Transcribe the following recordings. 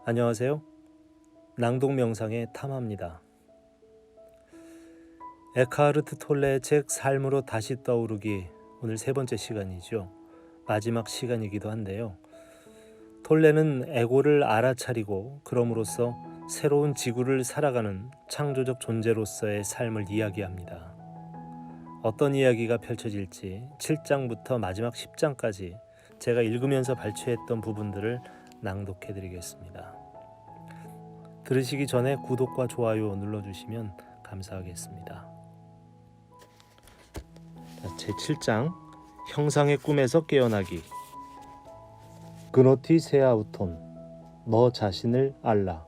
안녕하세요. 낭독 명상의 탐합니다. 에크하르트 톨레의 책 삶으로 다시 떠오르기, 오늘 세 번째 시간이죠. 마지막 시간이기도 한데요. 톨레는 에고를 알아차리고 그럼으로써 새로운 지구를 살아가는 창조적 존재로서의 삶을 이야기합니다. 어떤 이야기가 펼쳐질지 7장부터 마지막 10장까지 제가 읽으면서 발췌했던 부분들을 낭독해드리겠습니다. 들으시기 전에 구독과 좋아요 눌러주시면 감사하겠습니다. 제7장 형상의 꿈에서 깨어나기. 그노티 세아우톤, 너 자신을 알라.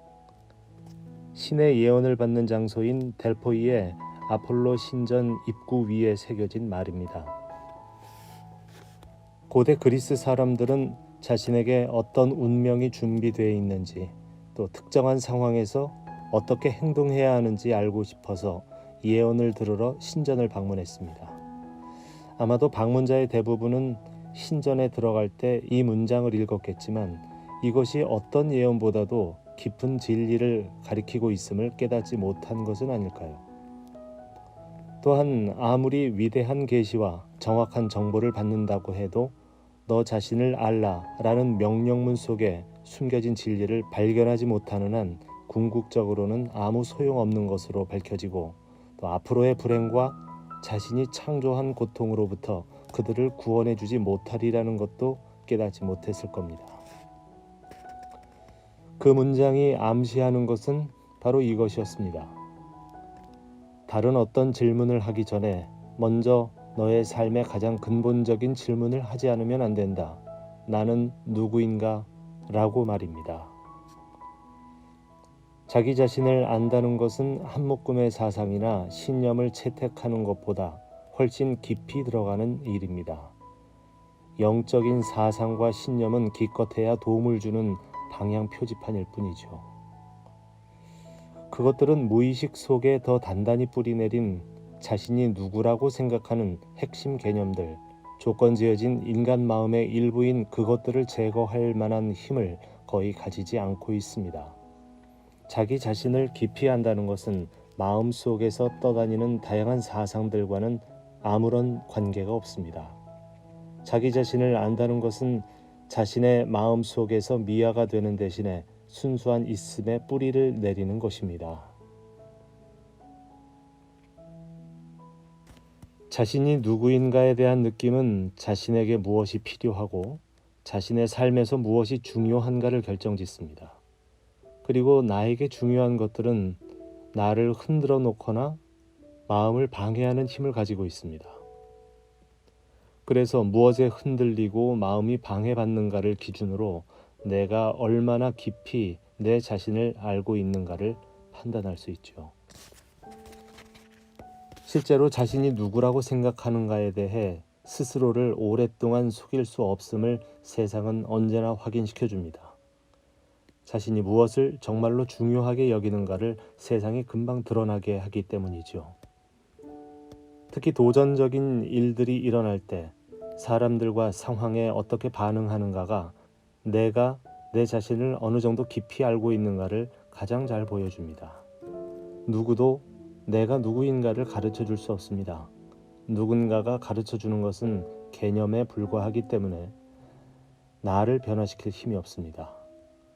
신의 예언을 받는 장소인 델포이의 아폴로 신전 입구 위에 새겨진 말입니다. 고대 그리스 사람들은 자신에게 어떤 운명이 준비되어 있는지, 또 특정한 상황에서 어떻게 행동해야 하는지 알고 싶어서 예언을 들으러 신전을 방문했습니다. 아마도 방문자의 대부분은 신전에 들어갈 때 이 문장을 읽었겠지만 이것이 어떤 예언보다도 깊은 진리를 가리키고 있음을 깨닫지 못한 것은 아닐까요? 또한 아무리 위대한 계시와 정확한 정보를 받는다고 해도 너 자신을 알라라는 명령문 속에 숨겨진 진리를 발견하지 못하는 한 궁극적으로는 아무 소용없는 것으로 밝혀지고, 또 앞으로의 불행과 자신이 창조한 고통으로부터 그들을 구원해 주지 못하리라는 것도 깨닫지 못했을 겁니다. 그 문장이 암시하는 것은 바로 이것이었습니다. 다른 어떤 질문을 하기 전에 먼저 너의 삶의 가장 근본적인 질문을 하지 않으면 안 된다. 나는 누구인가? 라고 말입니다. 자기 자신을 안다는 것은 한묶음의 사상이나 신념을 채택하는 것보다 훨씬 깊이 들어가는 일입니다. 영적인 사상과 신념은 기껏해야 도움을 주는 방향 표지판일 뿐이죠. 그것들은 무의식 속에 더 단단히 뿌리내린 자신이 누구라고 생각하는 핵심 개념들, 조건지어진 인간 마음의 일부인 그것들을 제거할 만한 힘을 거의 가지지 않고 있습니다. 자기 자신을 깊이 안다는 것은 마음속에서 떠다니는 다양한 사상들과는 아무런 관계가 없습니다. 자기 자신을 안다는 것은 자신의 마음속에서 미화가 되는 대신에 순수한 있음의 뿌리를 내리는 것입니다. 자신이 누구인가에 대한 느낌은 자신에게 무엇이 필요하고 자신의 삶에서 무엇이 중요한가를 결정짓습니다. 그리고 나에게 중요한 것들은 나를 흔들어 놓거나 마음을 방해하는 힘을 가지고 있습니다. 그래서 무엇에 흔들리고 마음이 방해받는가를 기준으로 내가 얼마나 깊이 내 자신을 알고 있는가를 판단할 수 있죠. 실제로 자신이 누구라고 생각하는가에 대해 스스로를 오랫동안 속일 수 없음을 세상은 언제나 확인시켜줍니다. 자신이 무엇을 정말로 중요하게 여기는가를 세상이 금방 드러나게 하기 때문이죠. 특히 도전적인 일들이 일어날 때 사람들과 상황에 어떻게 반응하는가가 내가 내 자신을 어느 정도 깊이 알고 있는가를 가장 잘 보여줍니다. 누구도 내가 누구인가를 가르쳐 줄 수 없습니다. 누군가가 가르쳐 주는 것은 개념에 불과하기 때문에 나를 변화시킬 힘이 없습니다.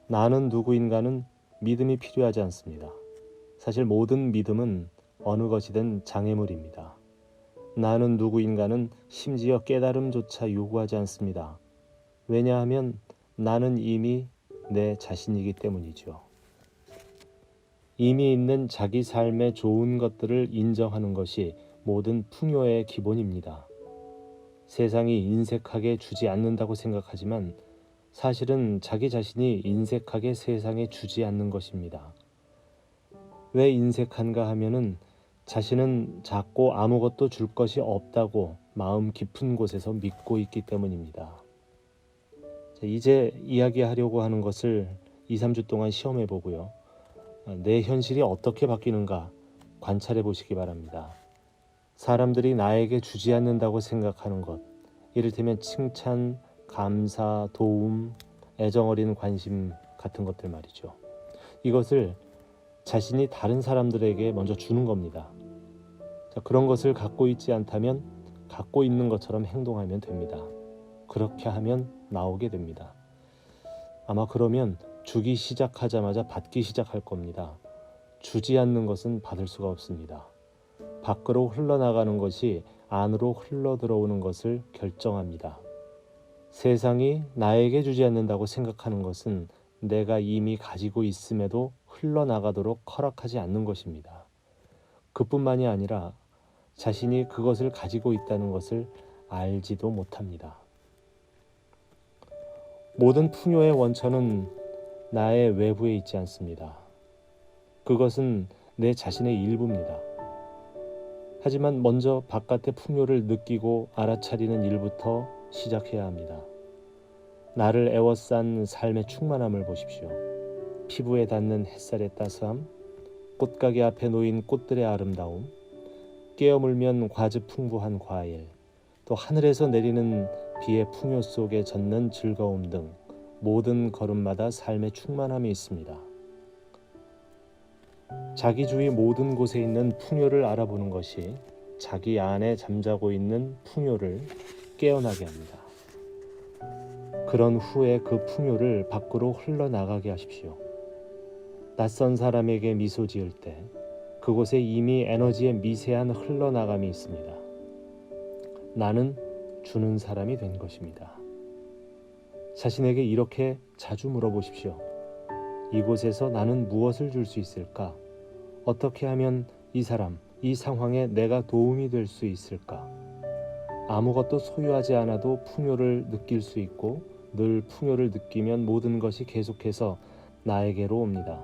나는 누구인가는 믿음이 필요하지 않습니다. 사실 모든 믿음은 어느 것이든 장애물입니다. 나는 누구인가는 심지어 깨달음조차 요구하지 않습니다. 왜냐하면 나는 이미 내 자신이기 때문이죠. 이미 있는 자기 삶의 좋은 것들을 인정하는 것이 모든 풍요의 기본입니다. 세상이 인색하게 주지 않는다고 생각하지만 사실은 자기 자신이 인색하게 세상에 주지 않는 것입니다. 왜 인색한가 하면은 자신은 작고 아무것도 줄 것이 없다고 마음 깊은 곳에서 믿고 있기 때문입니다. 이제 이야기하려고 하는 것을 2, 3주 동안 시험해 보고요. 내 현실이 어떻게 바뀌는가 관찰해 보시기 바랍니다. 사람들이 나에게 주지 않는다고 생각하는 것, 이를테면 칭찬, 감사, 도움, 애정어린 관심 같은 것들 말이죠. 이것을 자신이 다른 사람들에게 먼저 주는 겁니다. 자, 그런 것을 갖고 있지 않다면 갖고 있는 것처럼 행동하면 됩니다. 그렇게 하면 나오게 됩니다. 아마 그러면 주기 시작하자마자 받기 시작할 겁니다. 주지 않는 것은 받을 수가 없습니다. 밖으로 흘러나가는 것이 안으로 흘러들어오는 것을 결정합니다. 세상이 나에게 주지 않는다고 생각하는 것은 내가 이미 가지고 있음에도 흘러나가도록 허락하지 않는 것입니다. 그뿐만이 아니라 자신이 그것을 가지고 있다는 것을 알지도 못합니다. 모든 풍요의 원천은 나의 외부에 있지 않습니다. 그것은 내 자신의 일부입니다. 하지만 먼저 바깥의 풍요를 느끼고 알아차리는 일부터 시작해야 합니다. 나를 에워싼 삶의 충만함을 보십시오. 피부에 닿는 햇살의 따스함, 꽃가게 앞에 놓인 꽃들의 아름다움, 깨어물면 과즙 풍부한 과일, 또 하늘에서 내리는 비의 풍요 속에 젖는 즐거움 등 모든 걸음마다 삶의 충만함이 있습니다. 자기 주위 모든 곳에 있는 풍요를 알아보는 것이 자기 안에 잠자고 있는 풍요를 깨어나게 합니다. 그런 후에 그 풍요를 밖으로 흘러나가게 하십시오. 낯선 사람에게 미소 지을 때 그곳에 이미 에너지의 미세한 흘러나감이 있습니다. 나는 주는 사람이 된 것입니다. 자신에게 이렇게 자주 물어보십시오. 이곳에서 나는 무엇을 줄 수 있을까? 어떻게 하면 이 사람, 이 상황에 내가 도움이 될 수 있을까? 아무것도 소유하지 않아도 풍요를 느낄 수 있고 늘 풍요를 느끼면 모든 것이 계속해서 나에게로 옵니다.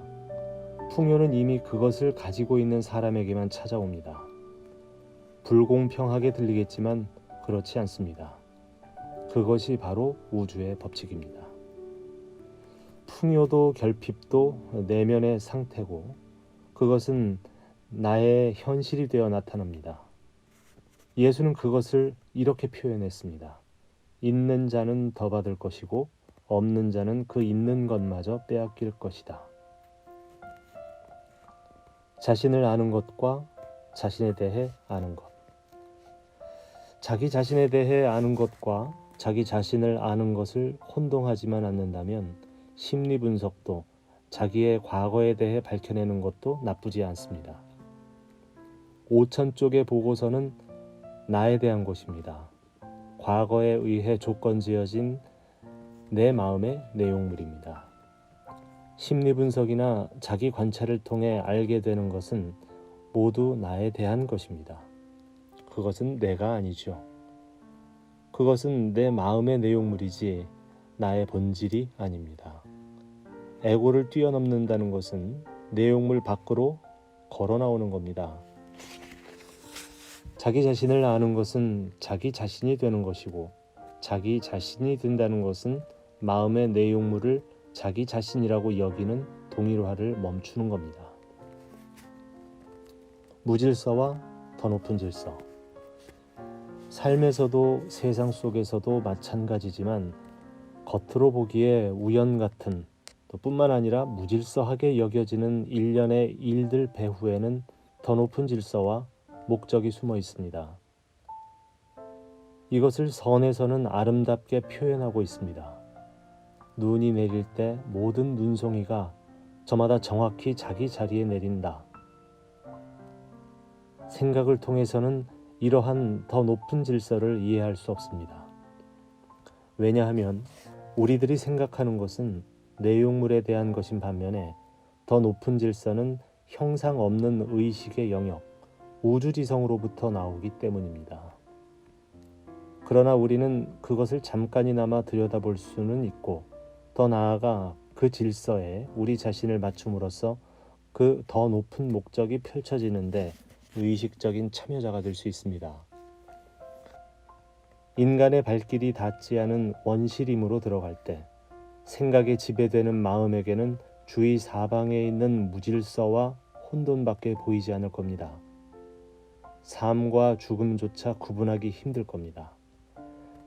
풍요는 이미 그것을 가지고 있는 사람에게만 찾아옵니다. 불공평하게 들리겠지만 그렇지 않습니다. 그것이 바로 우주의 법칙입니다. 풍요도 결핍도 내면의 상태고 그것은 나의 현실이 되어 나타납니다. 예수는 그것을 이렇게 표현했습니다. 있는 자는 더 받을 것이고 없는 자는 그 있는 것마저 빼앗길 것이다. 자신을 아는 것과 자신에 대해 아는 것. 자기 자신에 대해 아는 것과 자기 자신을 아는 것을 혼동하지만 않는다면 심리 분석도 자기의 과거에 대해 밝혀내는 것도 나쁘지 않습니다. 5천 쪽의 보고서는 나에 대한 것입니다. 과거에 의해 조건 지어진 내 마음의 내용물입니다. 심리 분석이나 자기 관찰을 통해 알게 되는 것은 모두 나에 대한 것입니다. 그것은 내가 아니죠. 그것은 내 마음의 내용물이지 나의 본질이 아닙니다. 에고를 뛰어넘는다는 것은 내용물 밖으로 걸어 나오는 겁니다. 자기 자신을 아는 것은 자기 자신이 되는 것이고 자기 자신이 된다는 것은 마음의 내용물을 자기 자신이라고 여기는 동일화를 멈추는 겁니다. 무질서와 더 높은 질서. 삶에서도 세상 속에서도 마찬가지지만 겉으로 보기에 우연 같은 또 뿐만 아니라 무질서하게 여겨지는 일련의 일들 배후에는 더 높은 질서와 목적이 숨어 있습니다. 이것을 선에서는 아름답게 표현하고 있습니다. 눈이 내릴 때 모든 눈송이가 저마다 정확히 자기 자리에 내린다. 생각을 통해서는 이러한 더 높은 질서를 이해할 수 없습니다. 왜냐하면 우리들이 생각하는 것은 내용물에 대한 것인 반면에 더 높은 질서는 형상 없는 의식의 영역, 우주지성으로부터 나오기 때문입니다. 그러나 우리는 그것을 잠깐이나마 들여다볼 수는 있고 더 나아가 그 질서에 우리 자신을 맞춤으로써 그 더 높은 목적이 펼쳐지는데 의식적인 참여자가 될 수 있습니다. 인간의 발길이 닿지 않은 원시림으로 들어갈 때 생각에 지배되는 마음에게는 주위 사방에 있는 무질서와 혼돈밖에 보이지 않을 겁니다. 삶과 죽음조차 구분하기 힘들 겁니다.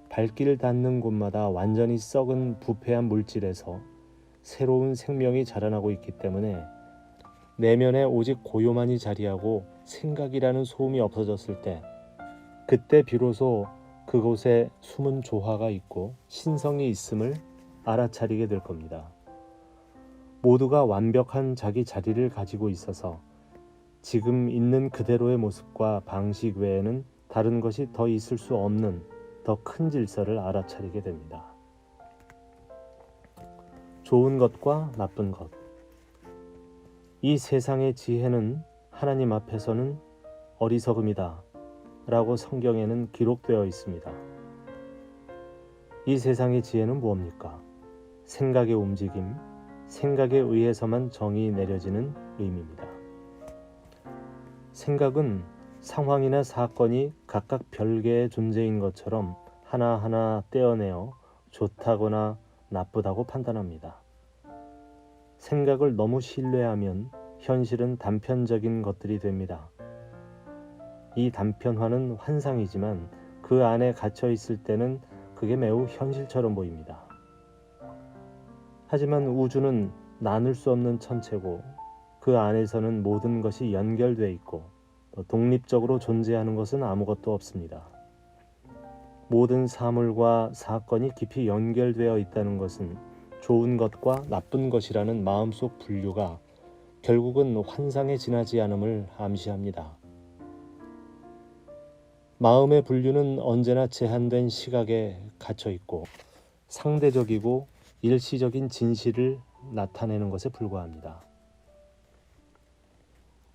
발길을 닿는 곳마다 완전히 썩은 부패한 물질에서 새로운 생명이 자라나고 있기 때문에 내면에 오직 고요만이 자리하고 생각이라는 소음이 없어졌을 때, 그때 비로소 그곳에 숨은 조화가 있고 신성이 있음을 알아차리게 될 겁니다. 모두가 완벽한 자기 자리를 가지고 있어서 지금 있는 그대로의 모습과 방식 외에는 다른 것이 더 있을 수 없는 더 큰 질서를 알아차리게 됩니다. 좋은 것과 나쁜 것. 이 세상의 지혜는 하나님 앞에서는 어리석음이다 라고 성경에는 기록되어 있습니다. 이 세상의 지혜는 무엇입니까? 생각의 움직임, 생각에 의해서만 정이 내려지는 의미입니다. 생각은 상황이나 사건이 각각 별개의 존재인 것처럼 하나하나 떼어내어 좋다거나 나쁘다고 판단합니다. 생각을 너무 신뢰하면 현실은 단편적인 것들이 됩니다. 이 단편화는 환상이지만 그 안에 갇혀 있을 때는 그게 매우 현실처럼 보입니다. 하지만 우주는 나눌 수 없는 천체고 그 안에서는 모든 것이 연결되어 있고 독립적으로 존재하는 것은 아무것도 없습니다. 모든 사물과 사건이 깊이 연결되어 있다는 것은 좋은 것과 나쁜 것이라는 마음속 분류가 결국은 환상에 지나지 않음을 암시합니다. 마음의 분류는 언제나 제한된 시각에 갇혀 있고 상대적이고 일시적인 진실을 나타내는 것에 불과합니다.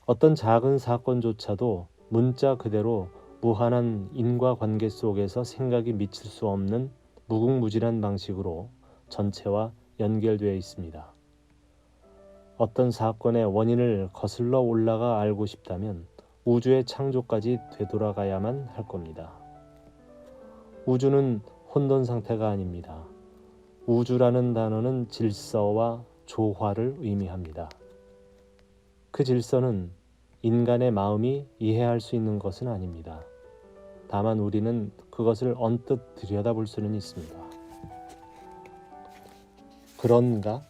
어떤 작은 사건조차도 문자 그대로 무한한 인과관계 속에서 생각이 미칠 수 없는 무궁무진한 방식으로 전체와 연결되어 있습니다. 어떤 사건의 원인을 거슬러 올라가 알고 싶다면 우주의 창조까지 되돌아가야만 할 겁니다. 우주는 혼돈 상태가 아닙니다. 우주라는 단어는 질서와 조화를 의미합니다. 그 질서는 인간의 마음이 이해할 수 있는 것은 아닙니다. 다만 우리는 그것을 언뜻 들여다볼 수는 있습니다. 그런가?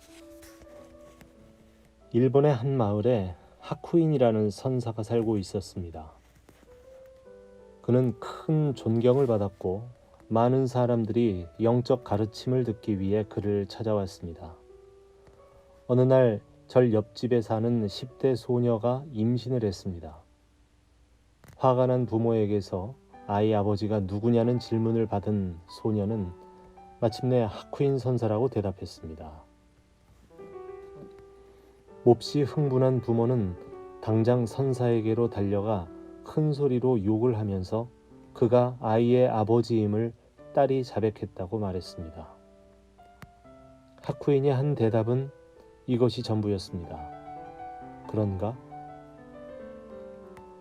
일본의 한 마을에 하쿠인이라는 선사가 살고 있었습니다. 그는 큰 존경을 받았고 많은 사람들이 영적 가르침을 듣기 위해 그를 찾아왔습니다. 어느 날 절 옆집에 사는 10대 소녀가 임신을 했습니다. 화가 난 부모에게서 아이 아버지가 누구냐는 질문을 받은 소녀는 마침내 하쿠인 선사라고 대답했습니다. 몹시 흥분한 부모는 당장 선사에게로 달려가 큰 소리로 욕을 하면서 그가 아이의 아버지임을 딸이 자백했다고 말했습니다. 하쿠인이 한 대답은 이것이 전부였습니다. 그런가?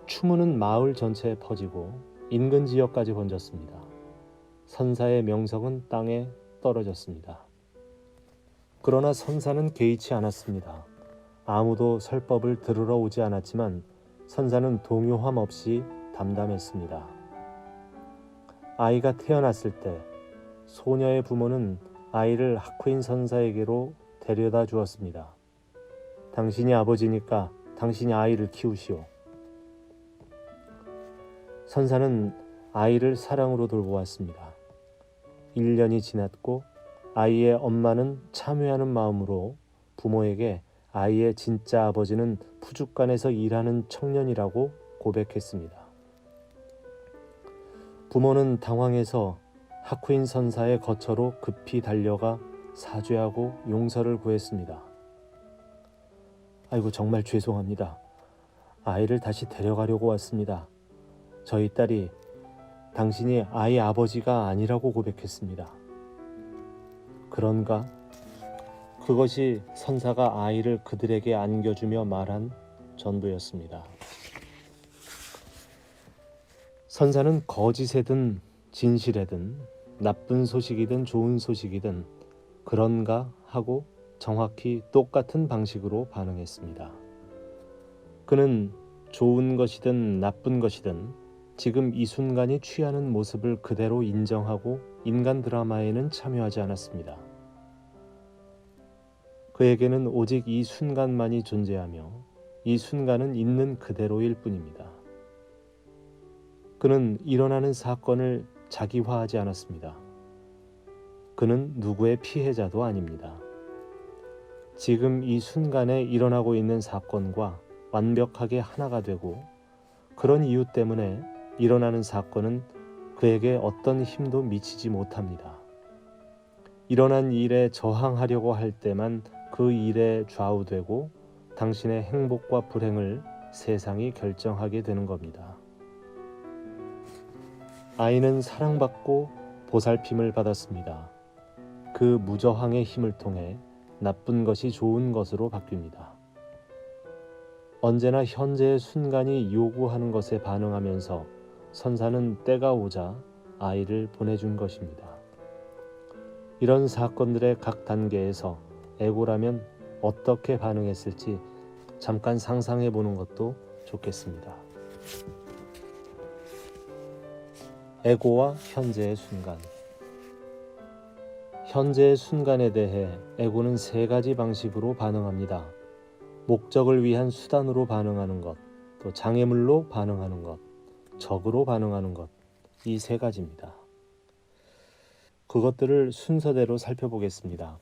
추문은 마을 전체에 퍼지고 인근 지역까지 번졌습니다. 선사의 명성은 땅에 떨어졌습니다. 그러나 선사는 개의치 않았습니다. 아무도 설법을 들으러 오지 않았지만 선사는 동요함 없이 담담했습니다. 아이가 태어났을 때 소녀의 부모는 아이를 하쿠인 선사에게로 데려다 주었습니다. 당신이 아버지니까 당신이 아이를 키우시오. 선사는 아이를 사랑으로 돌보았습니다. 1년이 지났고 아이의 엄마는 참회하는 마음으로 부모에게 아이의 진짜 아버지는 푸죽간에서 일하는 청년이라고 고백했습니다. 부모는 당황해서 하쿠인 선사의 거처로 급히 달려가 사죄하고 용서를 구했습니다. 아이고 정말 죄송합니다. 아이를 다시 데려가려고 왔습니다. 저희 딸이 당신이 아이 아버지가 아니라고 고백했습니다. 그런가? 그것이 선사가 아이를 그들에게 안겨주며 말한 전부였습니다. 선사는 거짓이든 진실이든 나쁜 소식이든 좋은 소식이든 그런가 하고 정확히 똑같은 방식으로 반응했습니다. 그는 좋은 것이든 나쁜 것이든 지금 이 순간이 취하는 모습을 그대로 인정하고 인간 드라마에는 참여하지 않았습니다. 그에게는 오직 이 순간만이 존재하며 이 순간은 있는 그대로일 뿐입니다. 그는 일어나는 사건을 자기화하지 않았습니다. 그는 누구의 피해자도 아닙니다. 지금 이 순간에 일어나고 있는 사건과 완벽하게 하나가 되고 그런 이유 때문에 일어나는 사건은 그에게 어떤 힘도 미치지 못합니다. 일어난 일에 저항하려고 할 때만 그 일에 좌우되고 당신의 행복과 불행을 세상이 결정하게 되는 겁니다. 아이는 사랑받고 보살핌을 받았습니다. 그 무저항의 힘을 통해 나쁜 것이 좋은 것으로 바뀝니다. 언제나 현재의 순간이 요구하는 것에 반응하면서 선사는 때가 오자 아이를 보내준 것입니다. 이런 사건들의 각 단계에서 에고라면 어떻게 반응했을지 잠깐 상상해 보는 것도 좋겠습니다. 에고와 현재의 순간. 현재의 순간에 대해 에고는 세 가지 방식으로 반응합니다. 목적을 위한 수단으로 반응하는 것, 또 장애물로 반응하는 것, 적으로 반응하는 것, 이 세 가지입니다. 그것들을 순서대로 살펴보겠습니다.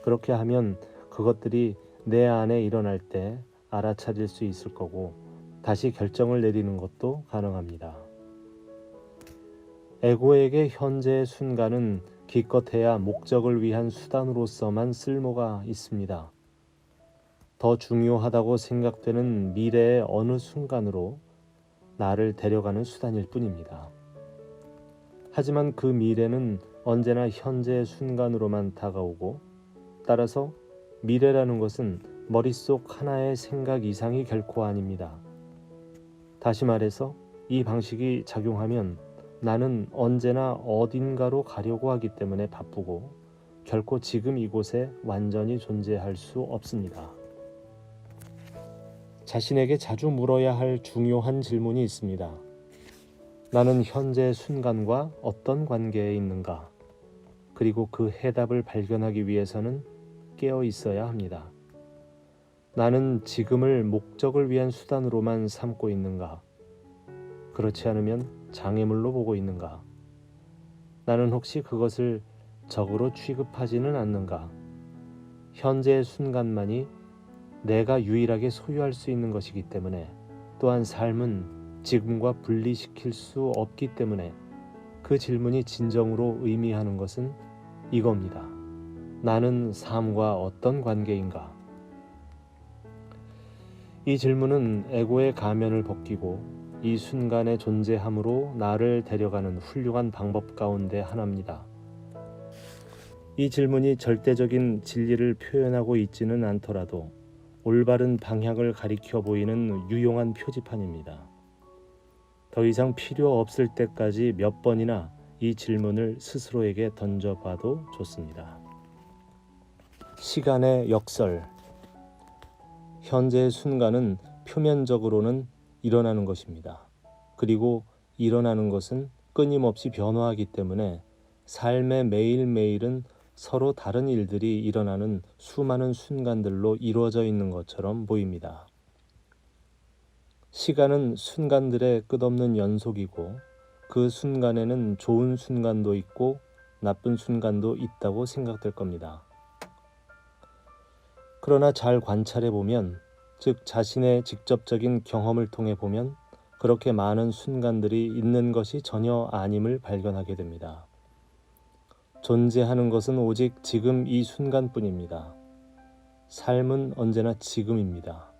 그렇게 하면 그것들이 내 안에 일어날 때 알아차릴 수 있을 거고 다시 결정을 내리는 것도 가능합니다. 에고에게 현재의 순간은 기껏해야 목적을 위한 수단으로서만 쓸모가 있습니다. 더 중요하다고 생각되는 미래의 어느 순간으로 나를 데려가는 수단일 뿐입니다. 하지만 그 미래는 언제나 현재의 순간으로만 다가오고 따라서 미래라는 것은 머릿속 하나의 생각 이상이 결코 아닙니다. 다시 말해서 이 방식이 작용하면 나는 언제나 어딘가로 가려고 하기 때문에 바쁘고 결코 지금 이곳에 완전히 존재할 수 없습니다. 자신에게 자주 물어야 할 중요한 질문이 있습니다. 나는 현재 순간과 어떤 관계에 있는가? 그리고 그 해답을 발견하기 위해서는 깨어 있어야 합니다. 나는 지금을 목적을 위한 수단으로만 삼고 있는가? 그렇지 않으면 장애물로 보고 있는가? 나는 혹시 그것을 적으로 취급하지는 않는가? 현재의 순간만이 내가 유일하게 소유할 수 있는 것이기 때문에 또한 삶은 지금과 분리시킬 수 없기 때문에 그 질문이 진정으로 의미하는 것은 이겁니다. 나는 삶과 어떤 관계인가? 이 질문은 에고의 가면을 벗기고 이 순간의 존재함으로 나를 데려가는 훌륭한 방법 가운데 하나입니다. 이 질문이 절대적인 진리를 표현하고 있지는 않더라도 올바른 방향을 가리켜 보이는 유용한 표지판입니다. 더 이상 필요 없을 때까지 몇 번이나 이 질문을 스스로에게 던져봐도 좋습니다. 시간의 역설. 현재의 순간은 표면적으로는 일어나는 것입니다. 그리고 일어나는 것은 끊임없이 변화하기 때문에 삶의 매일매일은 서로 다른 일들이 일어나는 수많은 순간들로 이루어져 있는 것처럼 보입니다. 시간은 순간들의 끝없는 연속이고 그 순간에는 좋은 순간도 있고 나쁜 순간도 있다고 생각될 겁니다. 그러나 잘 관찰해 보면, 즉 자신의 직접적인 경험을 통해 보면 그렇게 많은 순간들이 있는 것이 전혀 아님을 발견하게 됩니다. 존재하는 것은 오직 지금 이 순간뿐입니다. 삶은 언제나 지금입니다.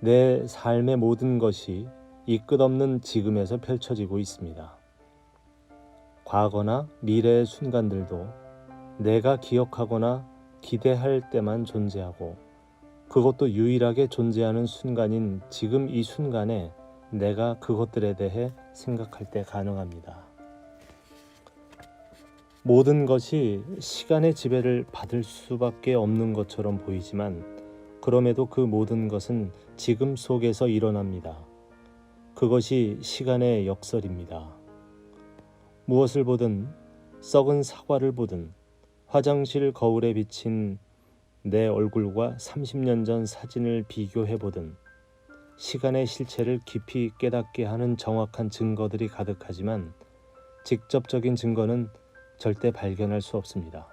내 삶의 모든 것이 이 끝없는 지금에서 펼쳐지고 있습니다. 과거나 미래의 순간들도 내가 기억하거나 기대할 때만 존재하고 그것도 유일하게 존재하는 순간인 지금 이 순간에 내가 그것들에 대해 생각할 때 가능합니다. 모든 것이 시간의 지배를 받을 수밖에 없는 것처럼 보이지만 그럼에도 그 모든 것은 지금 속에서 일어납니다. 그것이 시간의 역설입니다. 무엇을 보든 썩은 사과를 보든 화장실 거울에 비친 내 얼굴과 30년 전 사진을 비교해보든 시간의 실체를 깊이 깨닫게 하는 정확한 증거들이 가득하지만 직접적인 증거는 절대 발견할 수 없습니다.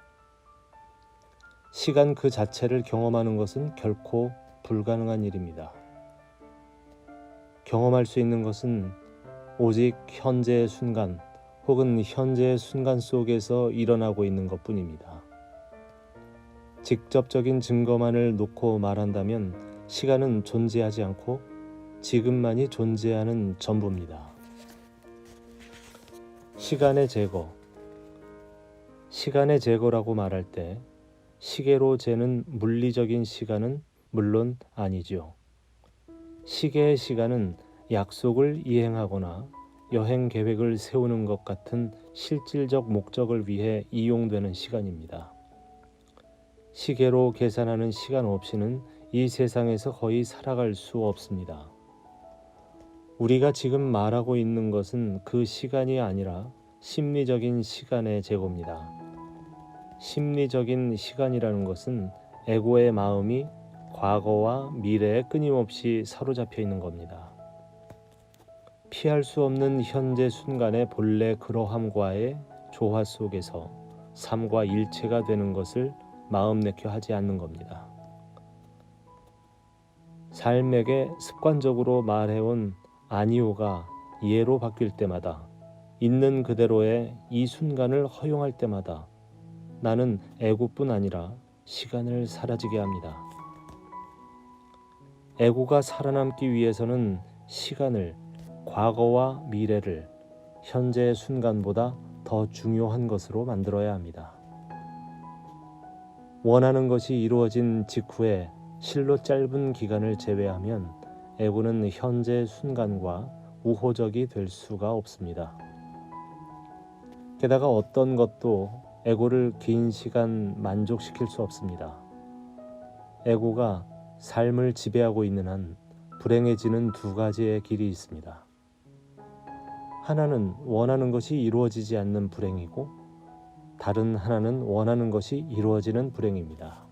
시간 그 자체를 경험하는 것은 결코 불가능한 일입니다. 경험할 수 있는 것은 오직 현재의 순간 혹은 현재의 순간 속에서 일어나고 있는 것뿐입니다. 직접적인 증거만을 놓고 말한다면 시간은 존재하지 않고 지금만이 존재하는 전부입니다. 시간의 제거. 시간의 제거라고 말할 때 시계로 재는 물리적인 시간은 물론 아니죠. 시계의 시간은 약속을 이행하거나 여행 계획을 세우는 것 같은 실질적 목적을 위해 이용되는 시간입니다. 시계로 계산하는 시간 없이는 이 세상에서 거의 살아갈 수 없습니다. 우리가 지금 말하고 있는 것은 그 시간이 아니라 심리적인 시간의 제고입니다. 심리적인 시간이라는 것은 에고의 마음이 과거와 미래에 끊임없이 사로잡혀 있는 겁니다. 피할 수 없는 현재 순간의 본래 그러함과의 조화 속에서 삶과 일체가 되는 것을 마음 내켜 하지 않는 겁니다. 삶에게 습관적으로 말해온 아니오가 예로 바뀔 때마다 있는 그대로의 이 순간을 허용할 때마다 나는 에고뿐 아니라 시간을 사라지게 합니다. 에고가 살아남기 위해서는 시간을, 과거와 미래를 현재의 순간보다 더 중요한 것으로 만들어야 합니다. 원하는 것이 이루어진 직후에 실로 짧은 기간을 제외하면 에고는 현재 순간과 우호적이 될 수가 없습니다. 게다가 어떤 것도 에고를 긴 시간 만족시킬 수 없습니다. 에고가 삶을 지배하고 있는 한 불행해지는 두 가지의 길이 있습니다. 하나는 원하는 것이 이루어지지 않는 불행이고 다른 하나는 원하는 것이 이루어지는 불행입니다.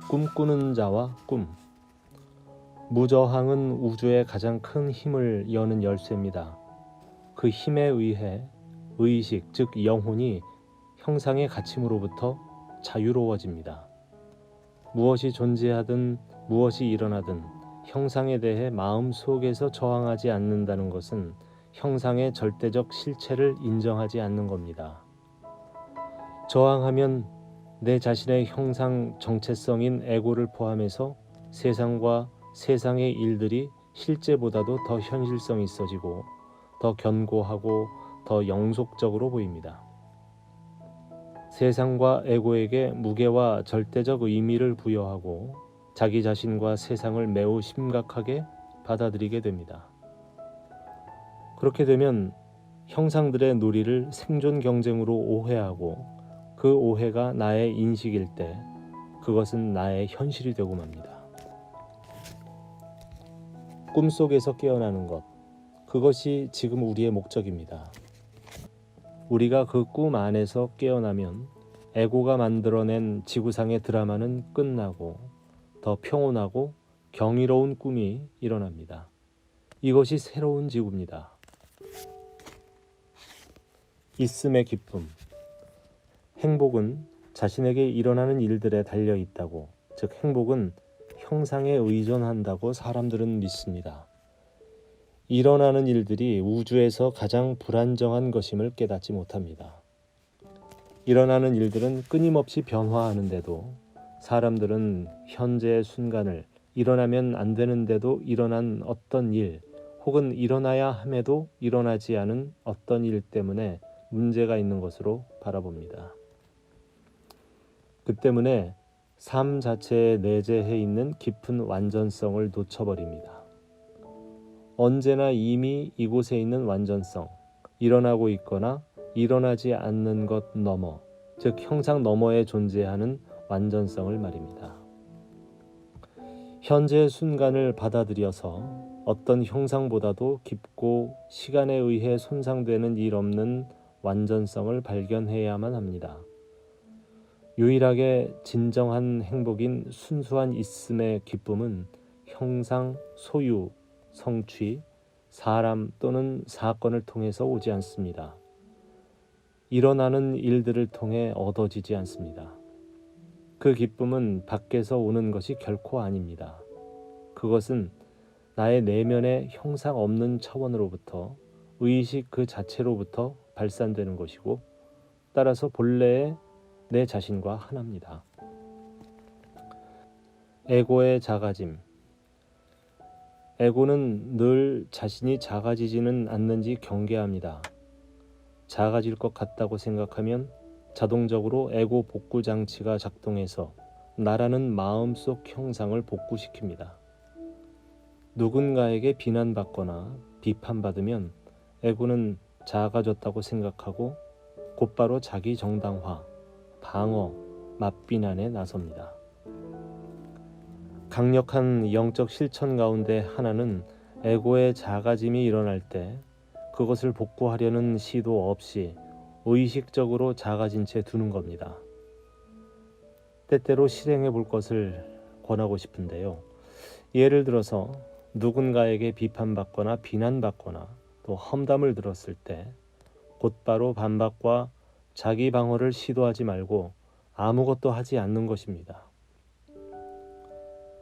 꿈꾸는 자와 꿈. 무저항은 우주의 가장 큰 힘을 여는 열쇠입니다. 그 힘에 의해 의식, 즉 영혼이 형상의 갇힘으로부터 자유로워집니다. 무엇이 존재하든 무엇이 일어나든 형상에 대해 마음 속에서 저항하지 않는다는 것은 형상의 절대적 실체를 인정하지 않는 겁니다. 저항하면 내 자신의 형상 정체성인 에고를 포함해서 세상과 세상의 일들이 실제보다도 더 현실성 있어지고 더 견고하고 더 영속적으로 보입니다. 세상과 에고에게 무게와 절대적 의미를 부여하고 자기 자신과 세상을 매우 심각하게 받아들이게 됩니다. 그렇게 되면 형상들의 놀이를 생존 경쟁으로 오해하고 그 오해가 나의 인식일 때 그것은 나의 현실이 되고 맙니다. 꿈속에서 깨어나는 것, 그것이 지금 우리의 목적입니다. 우리가 그 꿈 안에서 깨어나면 에고가 만들어낸 지구상의 드라마는 끝나고 더 평온하고 경이로운 꿈이 일어납니다. 이것이 새로운 지구입니다. 있음의 기쁨. 행복은 자신에게 일어나는 일들에 달려 있다고, 즉 행복은 형상에 의존한다고 사람들은 믿습니다. 일어나는 일들이 우주에서 가장 불안정한 것임을 깨닫지 못합니다. 일어나는 일들은 끊임없이 변화하는데도 사람들은 현재의 순간을 일어나면 안 되는데도 일어난 어떤 일 혹은 일어나야 함에도 일어나지 않은 어떤 일 때문에 문제가 있는 것으로 바라봅니다. 그 때문에 삶 자체에 내재해 있는 깊은 완전성을 놓쳐버립니다. 언제나 이미 이곳에 있는 완전성, 일어나고 있거나 일어나지 않는 것 너머, 즉 형상 너머에 존재하는 완전성을 말입니다. 현재의 순간을 받아들여서 어떤 형상보다도 깊고 시간에 의해 손상되는 일 없는 완전성을 발견해야만 합니다. 유일하게 진정한 행복인 순수한 있음의 기쁨은 형상, 소유, 성취, 사람 또는 사건을 통해서 오지 않습니다. 일어나는 일들을 통해 얻어지지 않습니다. 그 기쁨은 밖에서 오는 것이 결코 아닙니다. 그것은 나의 내면의 형상 없는 차원으로부터, 의식 그 자체로부터 발산되는 것이고, 따라서 본래의 내 자신과 하나입니다. 에고의 작아짐. 에고는 늘 자신이 작아지지는 않는지 경계합니다. 작아질 것 같다고 생각하면 자동적으로 에고 복구 장치가 작동해서 나라는 마음속 형상을 복구시킵니다. 누군가에게 비난받거나 비판받으면 에고는 작아졌다고 생각하고 곧바로 자기 정당화, 방어, 맞비난에 나섭니다. 강력한 영적 실천 가운데 하나는 에고의 작아짐이 일어날 때 그것을 복구하려는 시도 없이 의식적으로 작아진 채 두는 겁니다. 때때로 실행해 볼 것을 권하고 싶은데요. 예를 들어서 누군가에게 비판받거나 비난받거나 또 험담을 들었을 때 곧바로 반박과 자기 방어를 시도하지 말고 아무것도 하지 않는 것입니다.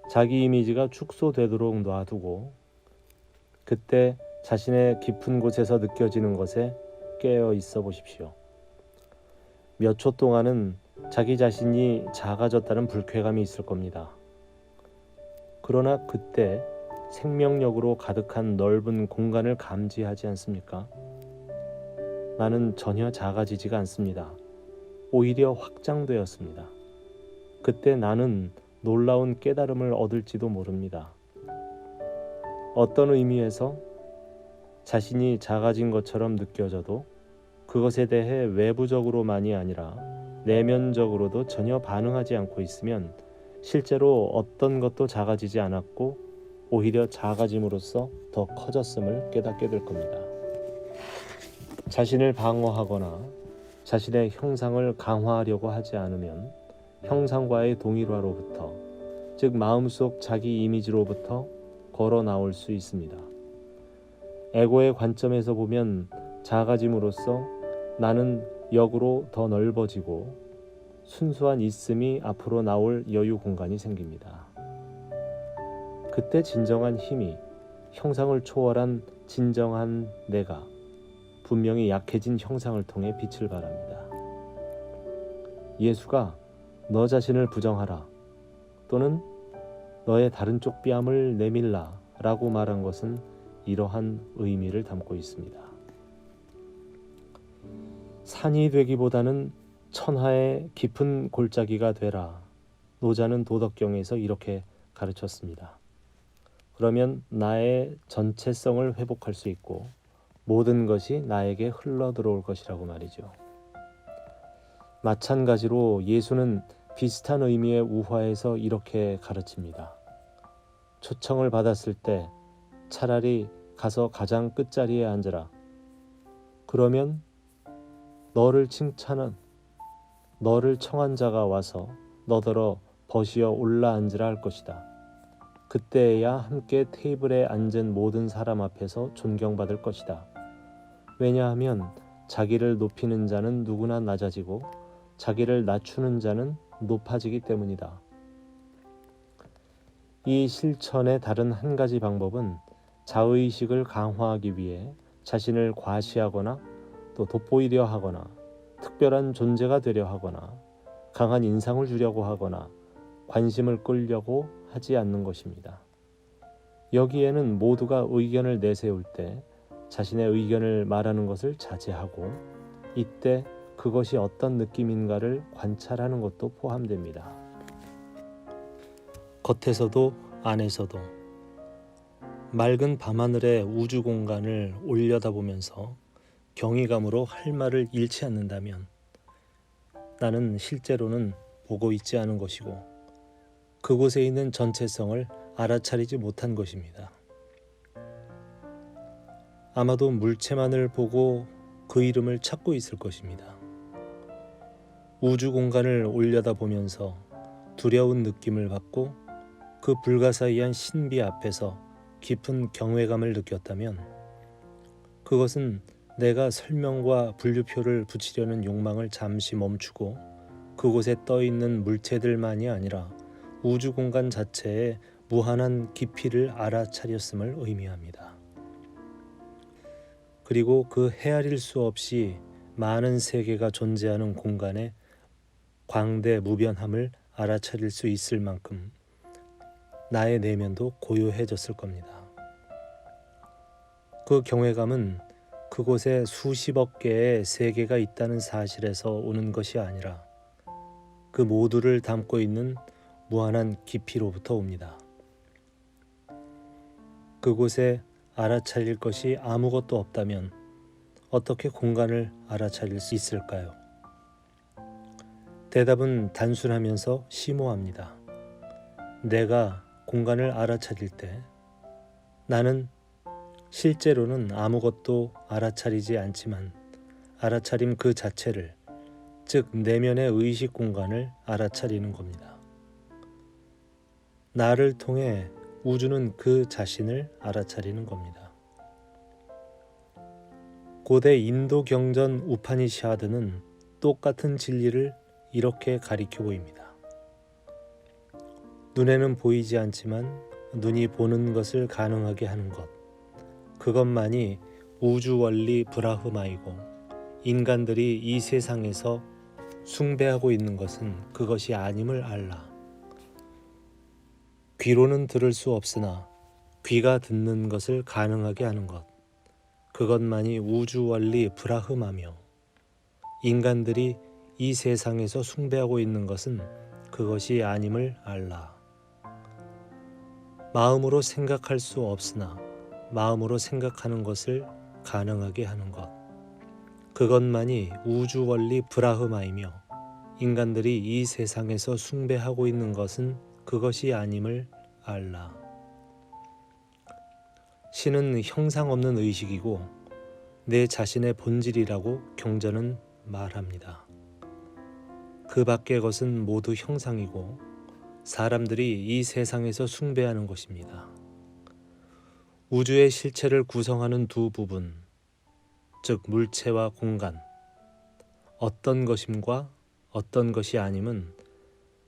자기 이미지가 축소되도록 놔두고 그때 자신의 깊은 곳에서 느껴지는 것에 깨어 있어 보십시오. 몇 초 동안은 자기 자신이 작아졌다는 불쾌감이 있을 겁니다. 그러나 그때 생명력으로 가득한 넓은 공간을 감지하지 않습니까? 나는 전혀 작아지지가 않습니다. 오히려 확장되었습니다. 그때 나는 놀라운 깨달음을 얻을지도 모릅니다. 어떤 의미에서 자신이 작아진 것처럼 느껴져도 그것에 대해 외부적으로만이 아니라 내면적으로도 전혀 반응하지 않고 있으면 실제로 어떤 것도 작아지지 않았고 오히려 작아짐으로써 더 커졌음을 깨닫게 될 겁니다. 자신을 방어하거나 자신의 형상을 강화하려고 하지 않으면 형상과의 동일화로부터, 즉 마음속 자기 이미지로부터 걸어 나올 수 있습니다. 에고의 관점에서 보면 작아짐으로써 나는 역으로 더 넓어지고 순수한 있음이 앞으로 나올 여유 공간이 생깁니다. 그때 진정한 힘이 형상을 초월한 진정한 내가 분명히 약해진 형상을 통해 빛을 발합니다. 예수가 너 자신을 부정하라 또는 너의 다른 쪽 뺨을 내밀라 라고 말한 것은 이러한 의미를 담고 있습니다. 산이 되기보다는 천하의 깊은 골짜기가 되라. 노자는 도덕경에서 이렇게 가르쳤습니다. 그러면 나의 전체성을 회복할 수 있고 모든 것이 나에게 흘러 들어올 것이라고 말이죠. 마찬가지로 예수는 비슷한 의미의 우화에서 이렇게 가르칩니다. 초청을 받았을 때 차라리 가서 가장 끝자리에 앉으라. 그러면 너를 청한 자가 와서 너더러 버시어 올라 앉으라 할 것이다. 그때야 함께 테이블에 앉은 모든 사람 앞에서 존경받을 것이다. 왜냐하면 자기를 높이는 자는 누구나 낮아지고 자기를 낮추는 자는 높아지기 때문이다. 이 실천의 다른 한 가지 방법은 자의식을 강화하기 위해 자신을 과시하거나 또 돋보이려 하거나 특별한 존재가 되려 하거나 강한 인상을 주려고 하거나 관심을 끌려고 하지 않는 것입니다. 여기에는 모두가 의견을 내세울 때 자신의 의견을 말하는 것을 자제하고 이때 그것이 어떤 느낌인가를 관찰하는 것도 포함됩니다. 겉에서도 안에서도 맑은 밤하늘의 우주 공간을 올려다보면서 경이감으로 할 말을 잃지 않는다면 나는 실제로는 보고 있지 않은 것이고 그곳에 있는 전체성을 알아차리지 못한 것입니다. 아마도 물체만을 보고 그 이름을 찾고 있을 것입니다. 우주 공간을 올려다보면서 두려운 느낌을 받고 그 불가사의한 신비 앞에서 깊은 경외감을 느꼈다면 그것은 내가 설명과 분류표를 붙이려는 욕망을 잠시 멈추고 그곳에 떠있는 물체들만이 아니라 우주 공간 자체의 무한한 깊이를 알아차렸음을 의미합니다. 그리고 그 헤아릴 수 없이 많은 세계가 존재하는 공간의 광대무변함을 알아차릴 수 있을 만큼 나의 내면도 고요해졌을 겁니다. 그 경외감은 그곳에 수십억 개의 세계가 있다는 사실에서 오는 것이 아니라 그 모두를 담고 있는 무한한 깊이로부터 옵니다. 그곳에 알아차릴 것이 아무것도 없다면 어떻게 공간을 알아차릴 수 있을까요? 대답은 단순하면서 심오합니다. 내가 공간을 알아차릴 때 나는 실제로는 아무것도 알아차리지 않지만 알아차림 그 자체를, 즉 내면의 의식 공간을 알아차리는 겁니다. 나를 통해 우주는 그 자신을 알아차리는 겁니다. 고대 인도 경전 우파니샤드는 똑같은 진리를 이렇게 가리켜 보입니다. 눈에는 보이지 않지만 눈이 보는 것을 가능하게 하는 것, 그것만이 우주 원리 브라흐마이고 인간들이 이 세상에서 숭배하고 있는 것은 그것이 아님을 알라. 귀로는 들을 수 없으나 귀가 듣는 것을 가능하게 하는 것, 그것만이 우주 원리 브라흐마며 인간들이 이 세상에서 숭배하고 있는 것은 그것이 아님을 알라. 마음으로 생각할 수 없으나 마음으로 생각하는 것을 가능하게 하는 것, 그것만이 우주 원리 브라흐마이며 인간들이 이 세상에서 숭배하고 있는 것은 그것이 아님을 알라. 신은 형상 없는 의식이고 내 자신의 본질이라고 경전은 말합니다. 그 밖의 것은 모두 형상이고 사람들이 이 세상에서 숭배하는 것입니다. 우주의 실체를 구성하는 두 부분, 즉 물체와 공간, 어떤 것임과 어떤 것이 아님은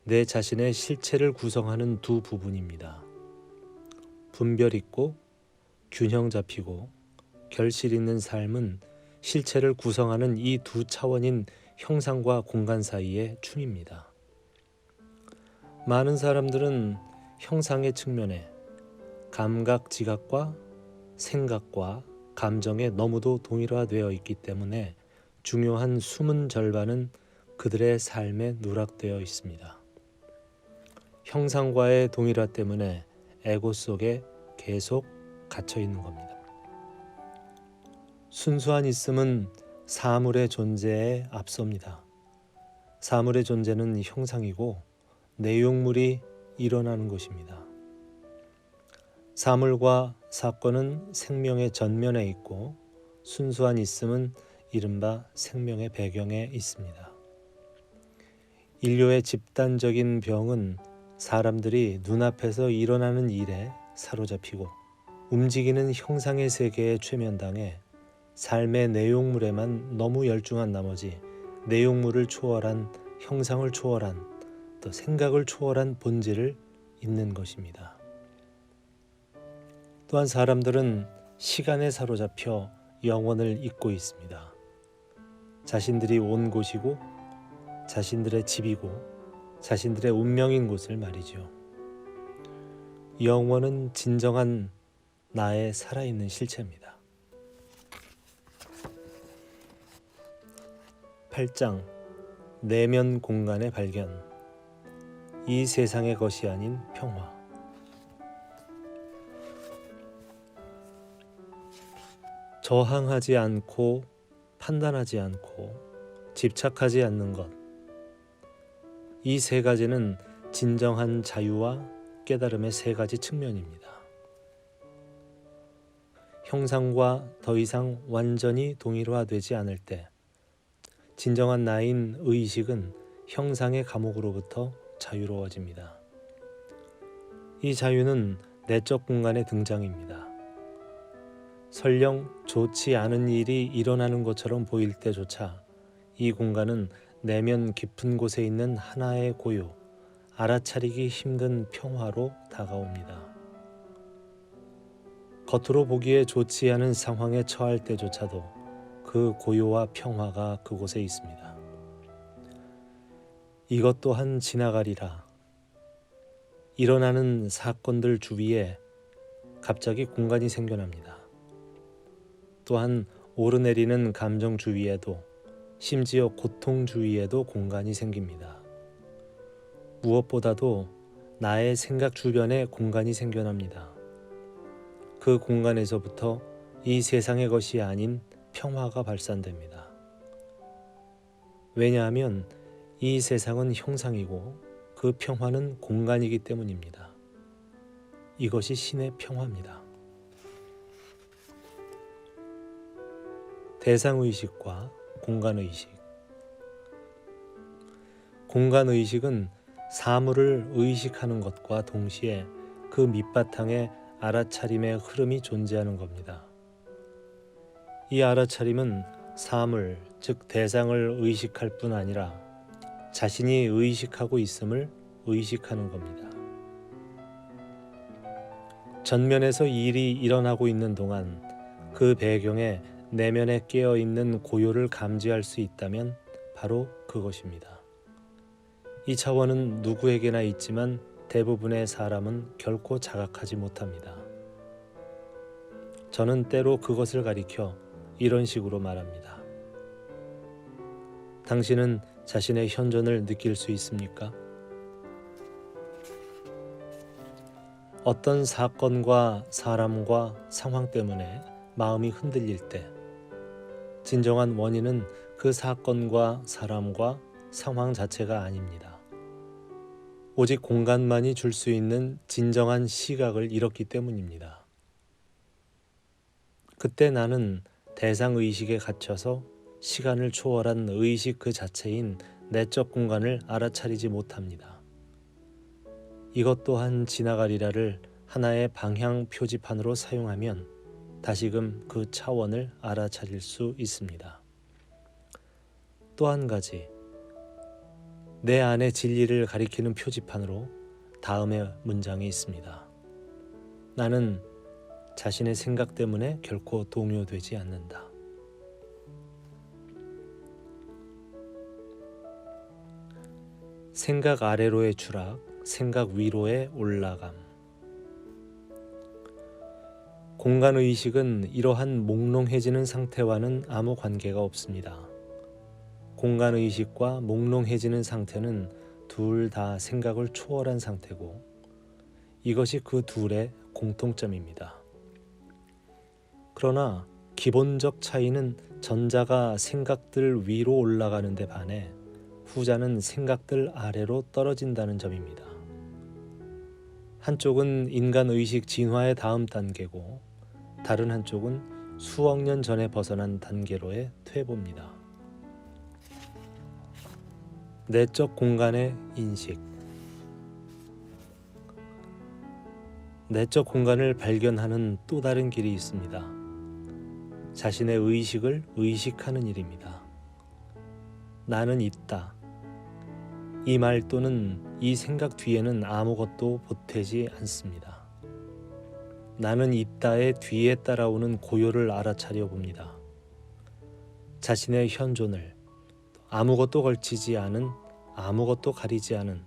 내 자신의 실체를 구성하는 두 부분입니다. 분별 있고 균형 잡히고 결실 있는 삶은 실체를 구성하는 이 두 차원인 형상과 공간 사이의 춤입니다. 많은 사람들은 형상의 측면에 감각, 지각과 생각과 감정에 너무도 동일화되어 있기 때문에 중요한 숨은 절반은 그들의 삶에 누락되어 있습니다. 형상과의 동일화 때문에 에고 속에 계속 갇혀 있는 겁니다. 순수한 있음은 사물의 존재에 앞섭니다. 사물의 존재는 형상이고 내용물이 일어나는 것입니다. 사물과 사건은 생명의 전면에 있고 순수한 있음은 이른바 생명의 배경에 있습니다. 인류의 집단적인 병은 사람들이 눈앞에서 일어나는 일에 사로잡히고 움직이는 형상의 세계에 최면당해 삶의 내용물에만 너무 열중한 나머지 내용물을 초월한, 형상을 초월한, 또 생각을 초월한 본질을 잊는 것입니다. 또한 사람들은 시간에 사로잡혀 영원을 잊고 있습니다. 자신들이 온 곳이고 자신들의 집이고 자신들의 운명인 곳을 말이죠. 영원은 진정한 나의 살아있는 실체입니다. 8장 내면 공간의 발견. 이 세상의 것이 아닌 평화. 저항하지 않고 판단하지 않고 집착하지 않는 것. 이 세 가지는 진정한 자유와 깨달음의 세 가지 측면입니다. 형상과 더 이상 완전히 동일화되지 않을 때 진정한 나인 의식은 형상의 감옥으로부터 자유로워집니다. 이 자유는 내적 공간의 등장입니다. 설령 좋지 않은 일이 일어나는 것처럼 보일 때조차 이 공간은 내면 깊은 곳에 있는 하나의 고요, 알아차리기 힘든 평화로 다가옵니다. 겉으로 보기에 좋지 않은 상황에 처할 때조차도 그 고요와 평화가 그곳에 있습니다. 이것 또한 지나가리라. 일어나는 사건들 주위에 갑자기 공간이 생겨납니다. 또한 오르내리는 감정 주위에도, 심지어 고통 주위에도 공간이 생깁니다. 무엇보다도 나의 생각 주변에 공간이 생겨납니다. 그 공간에서부터 이 세상의 것이 아닌 평화가 발산됩니다. 왜냐하면 이 세상은 형상이고 그 평화는 공간이기 때문입니다. 이것이 신의 평화입니다. 대상의식과 공간의식. 공간의식은 사물을 의식하는 것과 동시에 그 밑바탕에 알아차림의 흐름이 존재하는 겁니다. 이 알아차림은 사물, 즉 대상을 의식할 뿐 아니라 자신이 의식하고 있음을 의식하는 겁니다. 전면에서 일이 일어나고 있는 동안 그 배경에 내면에 깨어있는 고요를 감지할 수 있다면 바로 그것입니다. 이 차원은 누구에게나 있지만 대부분의 사람은 결코 자각하지 못합니다. 저는 때로 그것을 가리켜 이런 식으로 말합니다. 당신은 자신의 현존을 느낄 수 있습니까? 어떤 사건과 사람과 상황 때문에 마음이 흔들릴 때 진정한 원인은 그 사건과 사람과 상황 자체가 아닙니다. 오직 공간만이 줄 수 있는 진정한 시각을 잃었기 때문입니다. 그때 나는 대상의식에 갇혀서 시간을 초월한 의식 그 자체인 내적 공간을 알아차리지 못합니다. 이것 또한 지나가리라를 하나의 방향 표지판으로 사용하면 다시금 그 차원을 알아차릴 수 있습니다. 또 한 가지, 내 안의 진리를 가리키는 표지판으로 다음의 문장이 있습니다. 나는 자신의 생각 때문에 결코 동요되지 않는다. 생각 아래로의 추락, 생각 위로의 올라감. 공간의식은 이러한 몽롱해지는 상태와는 아무 관계가 없습니다. 공간의식과 몽롱해지는 상태는 둘 다 생각을 초월한 상태고 이것이 그 둘의 공통점입니다. 그러나 기본적 차이는 전자가 생각들 위로 올라가는 데 반해 후자는 생각들 아래로 떨어진다는 점입니다. 한쪽은 인간의식 진화의 다음 단계고 다른 한쪽은 수억 년 전에 벗어난 단계로의 퇴보입니다. 내적 공간의 인식. 내적 공간을 발견하는 또 다른 길이 있습니다. 자신의 의식을 의식하는 일입니다. 나는 있다. 이 말 또는 이 생각 뒤에는 아무것도 보태지 않습니다. 나는 있다의 뒤에 따라오는 고요를 알아차려 봅니다. 자신의 현존을 아무것도 걸치지 않은, 아무것도 가리지 않은,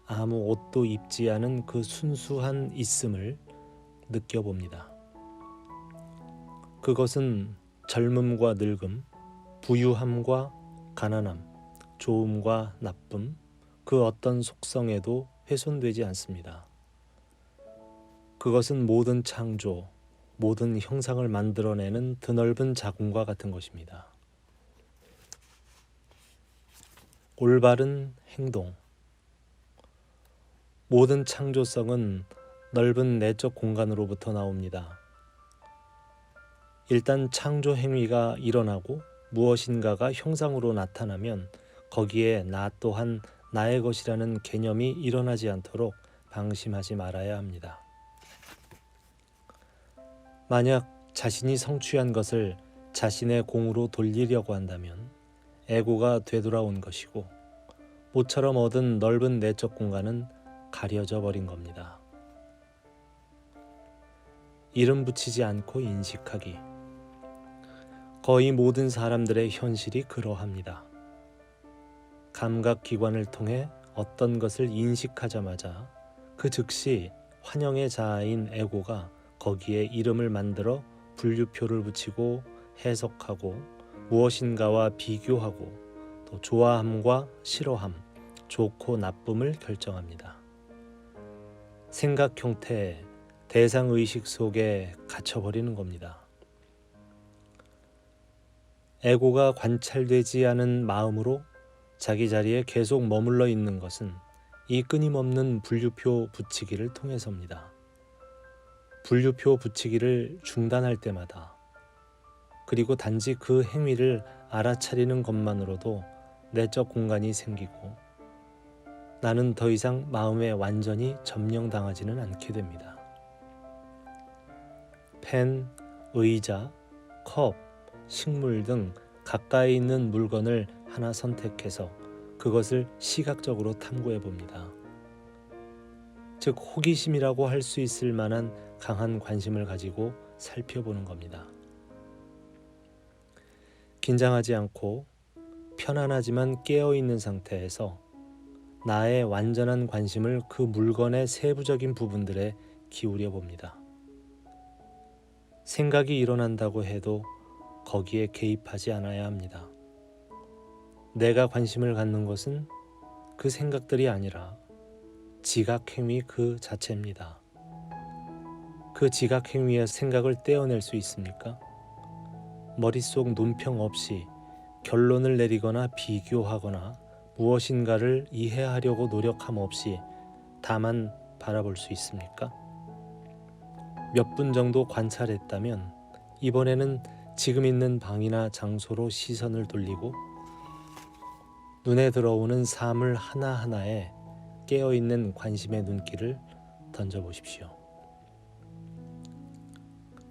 아무 옷도 입지 않은 그 순수한 있음을 느껴봅니다. 그것은 젊음과 늙음, 부유함과 가난함, 좋음과 나쁨, 그 어떤 속성에도 훼손되지 않습니다. 그것은 모든 창조, 모든 형상을 만들어내는 드넓은 자궁과 같은 것입니다. 올바른 행동. 모든 창조성은 넓은 내적 공간으로부터 나옵니다. 일단 창조 행위가 일어나고 무엇인가가 형상으로 나타나면 거기에 나 또한 나의 것이라는 개념이 일어나지 않도록 방심하지 말아야 합니다. 만약 자신이 성취한 것을 자신의 공으로 돌리려고 한다면 에고가 되돌아온 것이고 모처럼 얻은 넓은 내적 공간은 가려져 버린 겁니다. 이름 붙이지 않고 인식하기. 거의 모든 사람들의 현실이 그러합니다. 감각기관을 통해 어떤 것을 인식하자마자 그 즉시 환영의 자아인 에고가 거기에 이름을 만들어 분류표를 붙이고 해석하고 무엇인가와 비교하고 또 좋아함과 싫어함, 좋고 나쁨을 결정합니다. 생각 형태의 대상의식 속에 갇혀버리는 겁니다. 에고가 관찰되지 않은 마음으로 자기 자리에 계속 머물러 있는 것은 이 끊임없는 분류표 붙이기를 통해서입니다. 분류표 붙이기를 중단할 때마다 그리고 단지 그 행위를 알아차리는 것만으로도 내적 공간이 생기고 나는 더 이상 마음에 완전히 점령당하지는 않게 됩니다. 펜, 의자, 컵, 식물 등 가까이 있는 물건을 하나 선택해서 그것을 시각적으로 탐구해 봅니다. 즉 호기심이라고 할 수 있을 만한 강한 관심을 가지고 살펴보는 겁니다. 긴장하지 않고 편안하지만 깨어있는 상태에서 나의 완전한 관심을 그 물건의 세부적인 부분들에 기울여 봅니다. 생각이 일어난다고 해도 거기에 개입하지 않아야 합니다. 내가 관심을 갖는 것은 그 생각들이 아니라 지각행위 그 자체입니다. 그 지각행위의 생각을 떼어낼 수 있습니까? 머릿속 논평 없이 결론을 내리거나 비교하거나 무엇인가를 이해하려고 노력함 없이 다만 바라볼 수 있습니까? 몇 분 정도 관찰했다면 이번에는 지금 있는 방이나 장소로 시선을 돌리고 눈에 들어오는 사물 하나하나에 깨어있는 관심의 눈길을 던져보십시오.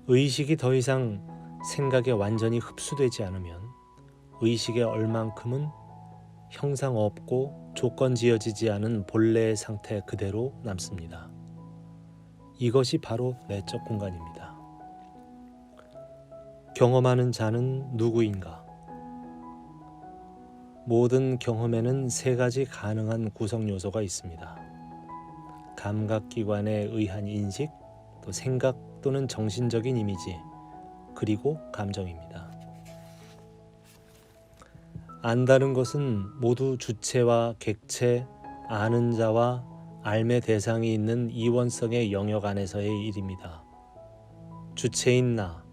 의식이 더 이상 생각에 완전히 흡수되지 않으면 의식의 얼만큼은 형상 없고 조건 지어지지 않은 본래의 상태 그대로 남습니다. 이것이 바로 내적 공간입니다. 경험하는 자는 누구인가? 모든 경험에는 세 가지 가능한 구성 요소가 있습니다. 감각기관에 의한 인식, 또 생각 또는 정신적인 이미지, 그리고 감정입니다. 안다는 것은 모두 주체와 객체, 아는 자와 알매 대상이 있는 이원성의 영역 안에서의 일입니다. 주체인 나,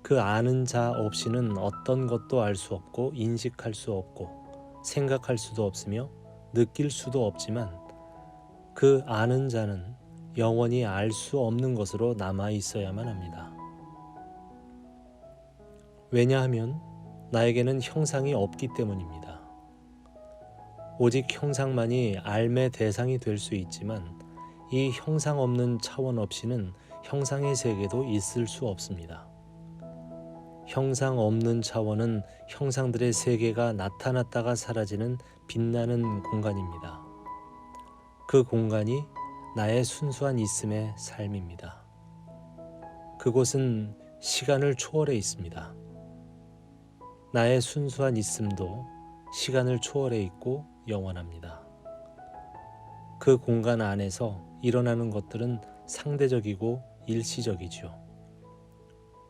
그 아는 자 없이는 어떤 것도 알 수 없고 인식할 수 없고 생각할 수도 없으며 느낄 수도 없지만 그 아는 자는 영원히 알 수 없는 것으로 남아 있어야만 합니다. 왜냐하면 나에게는 형상이 없기 때문입니다. 오직 형상만이 알매 대상이 될 수 있지만 이 형상 없는 차원 없이는 형상의 세계도 있을 수 없습니다. 형상 없는 차원은 형상들의 세계가 나타났다가 사라지는 빛나는 공간입니다. 그 공간이 나의 순수한 있음의 삶입니다. 그곳은 시간을 초월해 있습니다. 나의 순수한 있음도 시간을 초월해 있고 영원합니다. 그 공간 안에서 일어나는 것들은 상대적이고 일시적이죠.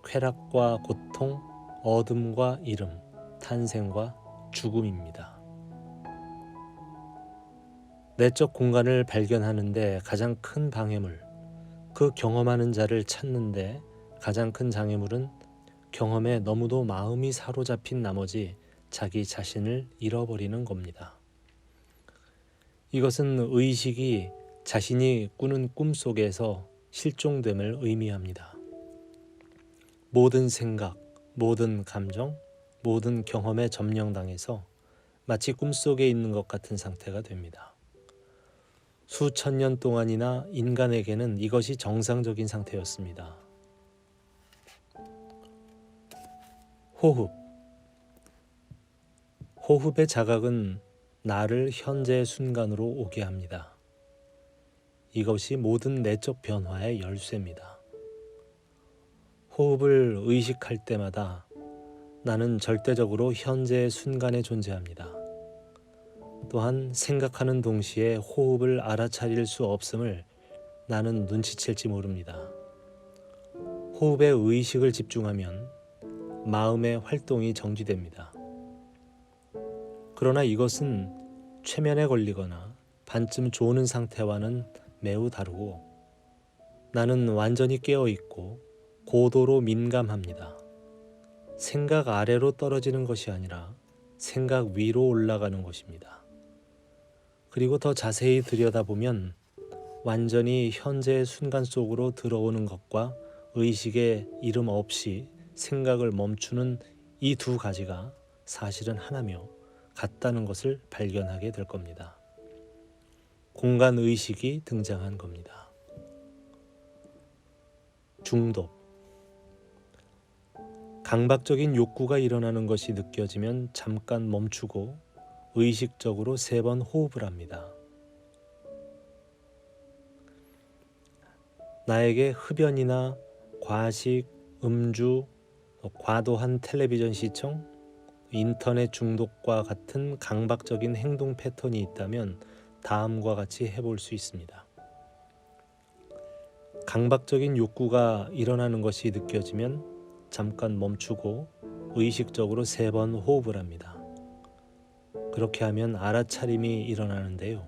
쾌락과 고통, 어둠과 이름, 탄생과 죽음입니다. 내적 공간을 발견하는데 가장 큰 방해물, 그 경험하는 자를 찾는데 가장 큰 장애물은 경험에 너무도 마음이 사로잡힌 나머지 자기 자신을 잃어버리는 겁니다. 이것은 의식이 자신이 꾸는 꿈 속에서 실종됨을 의미합니다. 모든 생각, 모든 감정, 모든 경험에 점령당해서 마치 꿈속에 있는 것 같은 상태가 됩니다. 수천 년 동안이나 인간에게는 이것이 정상적인 상태였습니다. 호흡. 호흡의 자각은 나를 현재의 순간으로 오게 합니다. 이것이 모든 내적 변화의 열쇠입니다. 호흡을 의식할 때마다 나는 절대적으로 현재의 순간에 존재합니다. 또한 생각하는 동시에 호흡을 알아차릴 수 없음을 나는 눈치챌지 모릅니다. 호흡에 의식을 집중하면 마음의 활동이 정지됩니다. 그러나 이것은 최면에 걸리거나 반쯤 조는 상태와는 매우 다르고 나는 완전히 깨어있고 고도로 민감합니다. 생각 아래로 떨어지는 것이 아니라 생각 위로 올라가는 것입니다. 그리고 더 자세히 들여다보면 완전히 현재의 순간 속으로 들어오는 것과 의식의 이름 없이 생각을 멈추는 이 두 가지가 사실은 하나며 같다는 것을 발견하게 될 겁니다. 공간의식이 등장한 겁니다. 중독. 강박적인 욕구가 일어나는 것이 느껴지면 잠깐 멈추고 의식적으로 3번 호흡을 합니다. 나에게 흡연이나 과식, 음주, 과도한 텔레비전 시청, 인터넷 중독과 같은 강박적인 행동 패턴이 있다면 다음과 같이 해볼 수 있습니다. 강박적인 욕구가 일어나는 것이 느껴지면 잠깐 멈추고 의식적으로 3번 호흡을 합니다. 그렇게 하면 알아차림이 일어나는데요.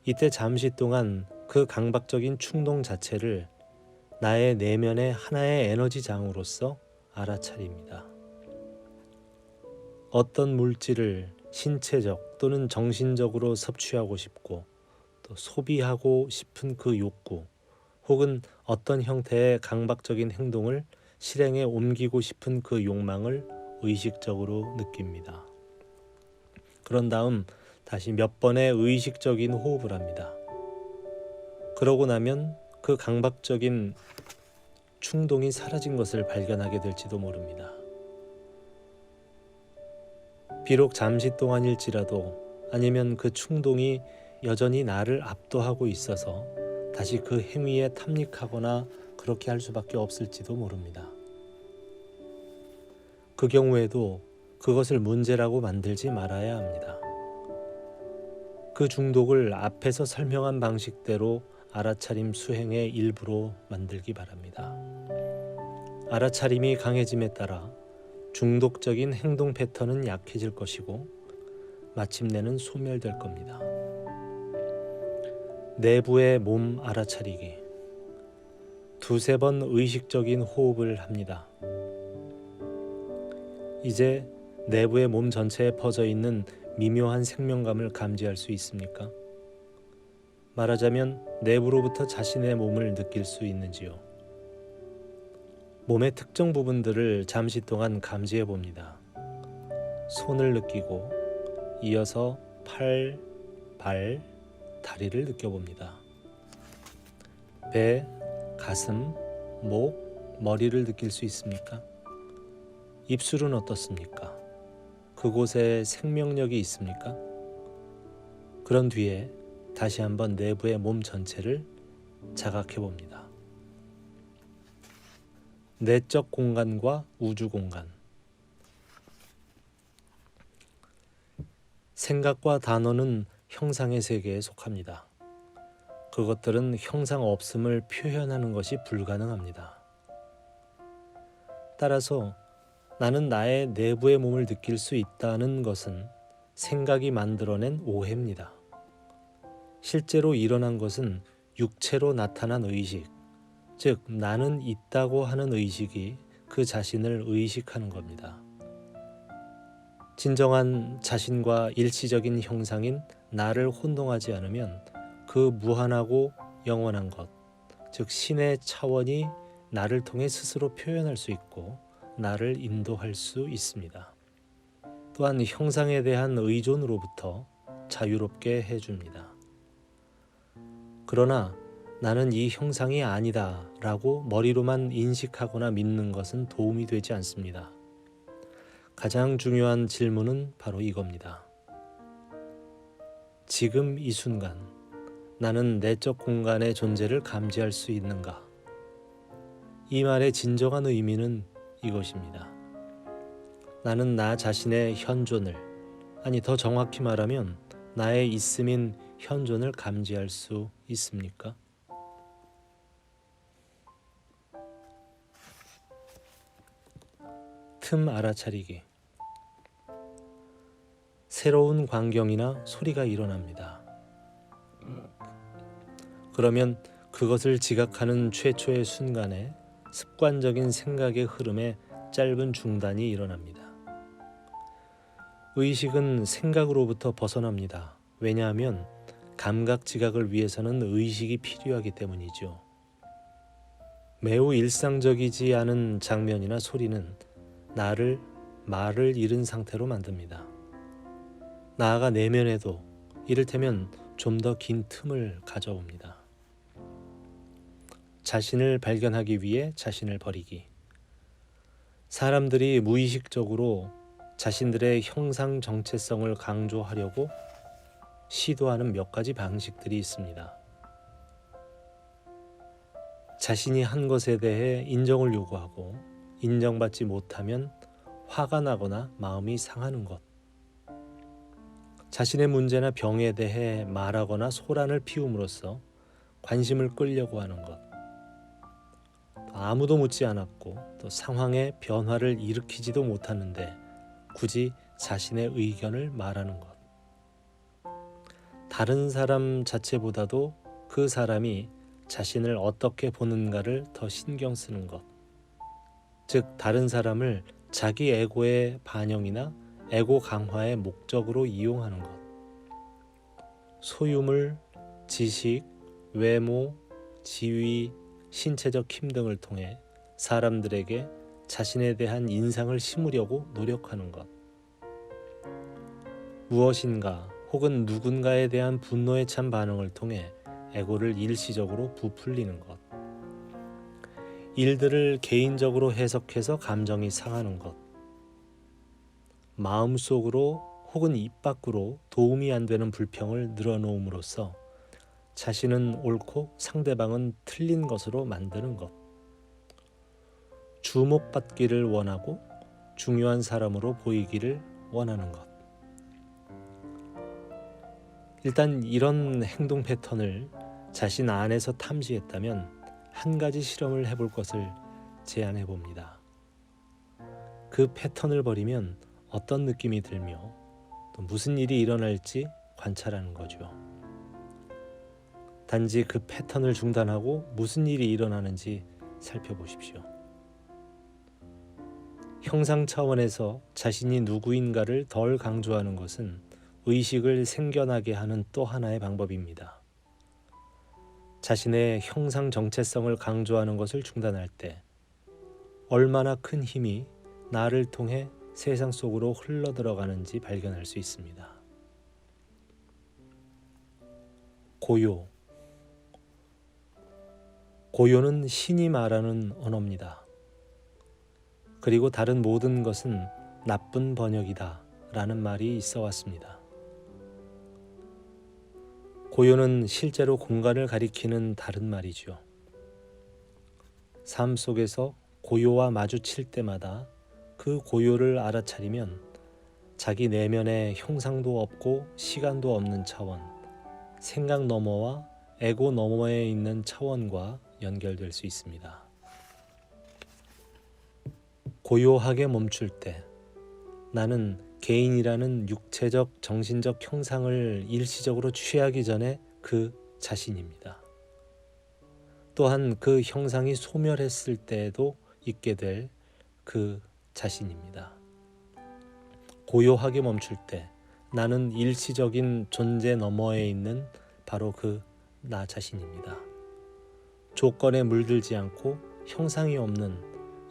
이때 잠시 동안 그 강박적인 충동 자체를 나의 내면의 하나의 에너지장으로서 알아차립니다. 어떤 물질을 신체적 또는 정신적으로 섭취하고 싶고 또 소비하고 싶은 그 욕구 혹은 어떤 형태의 강박적인 행동을 실행에 옮기고 싶은 그 욕망을 의식적으로 느낍니다. 그런 다음 다시 몇 번의 의식적인 호흡을 합니다. 그러고 나면 그 강박적인 충동이 사라진 것을 발견하게 될지도 모릅니다. 비록 잠시 동안일지라도 아니면 그 충동이 여전히 나를 압도하고 있어서 다시 그 행위에 탐닉하거나 그렇게 할 수밖에 없을지도 모릅니다. 그 경우에도 그것을 문제라고 만들지 말아야 합니다. 그 중독을 앞에서 설명한 방식대로 알아차림 수행의 일부로 만들기 바랍니다. 알아차림이 강해짐에 따라 중독적인 행동 패턴은 약해질 것이고 마침내는 소멸될 겁니다. 내부의 몸 알아차리기. 2-3번 의식적인 호흡을 합니다. 이제 내부의 몸 전체에 퍼져 있는 미묘한 생명감을 감지할 수 있습니까? 말하자면 내부로부터 자신의 몸을 느낄 수 있는지요? 몸의 특정 부분들을 잠시 동안 감지해 봅니다. 손을 느끼고 이어서 팔, 발, 다리를 느껴봅니다. 배, 가슴, 목, 머리를 느낄 수 있습니까? 입술은 어떻습니까? 그곳에 생명력이 있습니까? 그런 뒤에 다시 한번 내부의 몸 전체를 자각해 봅니다. 내적 공간과 우주 공간. 생각과 단어는 형상의 세계에 속합니다. 그것들은 형상 없음을 표현하는 것이 불가능합니다. 따라서 나는 나의 내부의 몸을 느낄 수 있다는 것은 생각이 만들어낸 오해입니다. 실제로 일어난 것은 육체로 나타난 의식, 즉 나는 있다고 하는 의식이 그 자신을 의식하는 겁니다. 진정한 자신과 일시적인 형상인 나를 혼동하지 않으면 그 무한하고 영원한 것, 즉 신의 차원이 나를 통해 스스로 표현할 수 있고 나를 인도할 수 있습니다. 또한 형상에 대한 의존으로부터 자유롭게 해줍니다. 그러나 나는 이 형상이 아니다 라고 머리로만 인식하거나 믿는 것은 도움이 되지 않습니다. 가장 중요한 질문은 바로 이겁니다. 지금 이 순간 나는 내적 공간의 존재를 감지할 수 있는가? 이 말의 진정한 의미는 이것입니다. 나는 나 자신의 현존을, 아니 더 정확히 말하면 나의 있음인 현존을 감지할 수 있습니까? 틈 알아차리기. 새로운 광경이나 소리가 일어납니다. 그러면 그것을 지각하는 최초의 순간에 습관적인 생각의 흐름에 짧은 중단이 일어납니다. 의식은 생각으로부터 벗어납니다. 왜냐하면 감각 지각을 위해서는 의식이 필요하기 때문이죠. 매우 일상적이지 않은 장면이나 소리는 나를 말을 잃은 상태로 만듭니다. 나아가 내면에도 이를테면 좀 더 긴 틈을 가져옵니다. 자신을 발견하기 위해 자신을 버리기. 사람들이 무의식적으로 자신들의 형상 정체성을 강조하려고 시도하는 몇 가지 방식들이 있습니다. 자신이 한 것에 대해 인정을 요구하고 인정받지 못하면 화가 나거나 마음이 상하는 것. 자신의 문제나 병에 대해 말하거나 소란을 피움으로써 관심을 끌려고 하는 것. 아무도 묻지 않았고 또 상황의 변화를 일으키지도 못하는데 굳이 자신의 의견을 말하는 것. 다른 사람 자체보다도 그 사람이 자신을 어떻게 보는가를 더 신경 쓰는 것. 즉 다른 사람을 자기 에고의 반영이나 에고 강화의 목적으로 이용하는 것. 소유물, 지식, 외모, 지위, 신체적 힘 등을 통해 사람들에게 자신에 대한 인상을 심으려고 노력하는 것. 무엇인가 혹은 누군가에 대한 분노에 찬 반응을 통해 에고를 일시적으로 부풀리는 것. 일들을 개인적으로 해석해서 감정이 상하는 것. 마음속으로 혹은 입 밖으로 도움이 안 되는 불평을 늘어놓음으로써 자신은 옳고 상대방은 틀린 것으로 만드는 것. 주목받기를 원하고 중요한 사람으로 보이기를 원하는 것. 일단 이런 행동 패턴을 자신 안에서 탐지했다면 한 가지 실험을 해볼 것을 제안해 봅니다. 그 패턴을 버리면 어떤 느낌이 들며 또 무슨 일이 일어날지 관찰하는 거죠. 단지 그 패턴을 중단하고 무슨 일이 일어나는지 살펴보십시오. 형상 차원에서 자신이 누구인가를 덜 강조하는 것은 의식을 생겨나게 하는 또 하나의 방법입니다. 자신의 형상 정체성을 강조하는 것을 중단할 때 얼마나 큰 힘이 나를 통해 세상 속으로 흘러들어가는지 발견할 수 있습니다. 고요. 고요는 신이 말하는 언어입니다. 그리고 다른 모든 것은 나쁜 번역이다 라는 말이 있어 왔습니다. 고요는 실제로 공간을 가리키는 다른 말이죠. 삶 속에서 고요와 마주칠 때마다 그 고요를 알아차리면 자기 내면에 형상도 없고 시간도 없는 차원, 생각 너머와 에고 너머에 있는 차원과 연결될 수 있습니다. 고요하게 멈출 때 나는 개인이라는 육체적, 정신적 형상을 일시적으로 취하기 전에 그 자신입니다. 또한 그 형상이 소멸했을 때에도 있게 될 그 자신입니다. 고요하게 멈출 때 나는 일시적인 존재 너머에 있는 바로 그 나 자신입니다. 조건에 물들지 않고 형상이 없는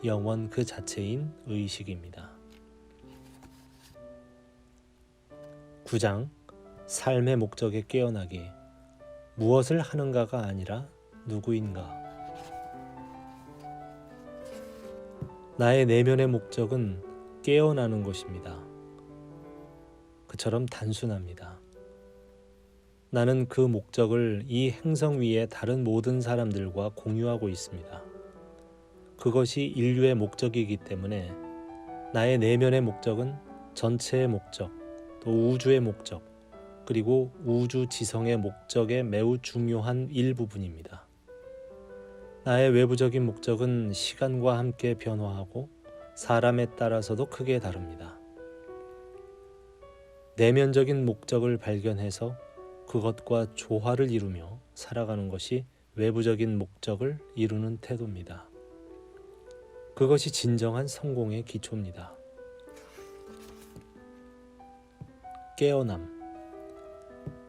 영원 그 자체인 의식입니다. 9장 삶의 목적에 깨어나기. 무엇을 하는가가 아니라 누구인가. 나의 내면의 목적은 깨어나는 것입니다. 그처럼 단순합니다. 나는 그 목적을 이 행성 위의 다른 모든 사람들과 공유하고 있습니다. 그것이 인류의 목적이기 때문에 나의 내면의 목적은 전체의 목적, 또 우주의 목적, 그리고 우주 지성의 목적의 매우 중요한 일부분입니다. 나의 외부적인 목적은 시간과 함께 변화하고 사람에 따라서도 크게 다릅니다. 내면적인 목적을 발견해서 그것과 조화를 이루며 살아가는 것이 외부적인 목적을 이루는 태도입니다. 그것이 진정한 성공의 기초입니다.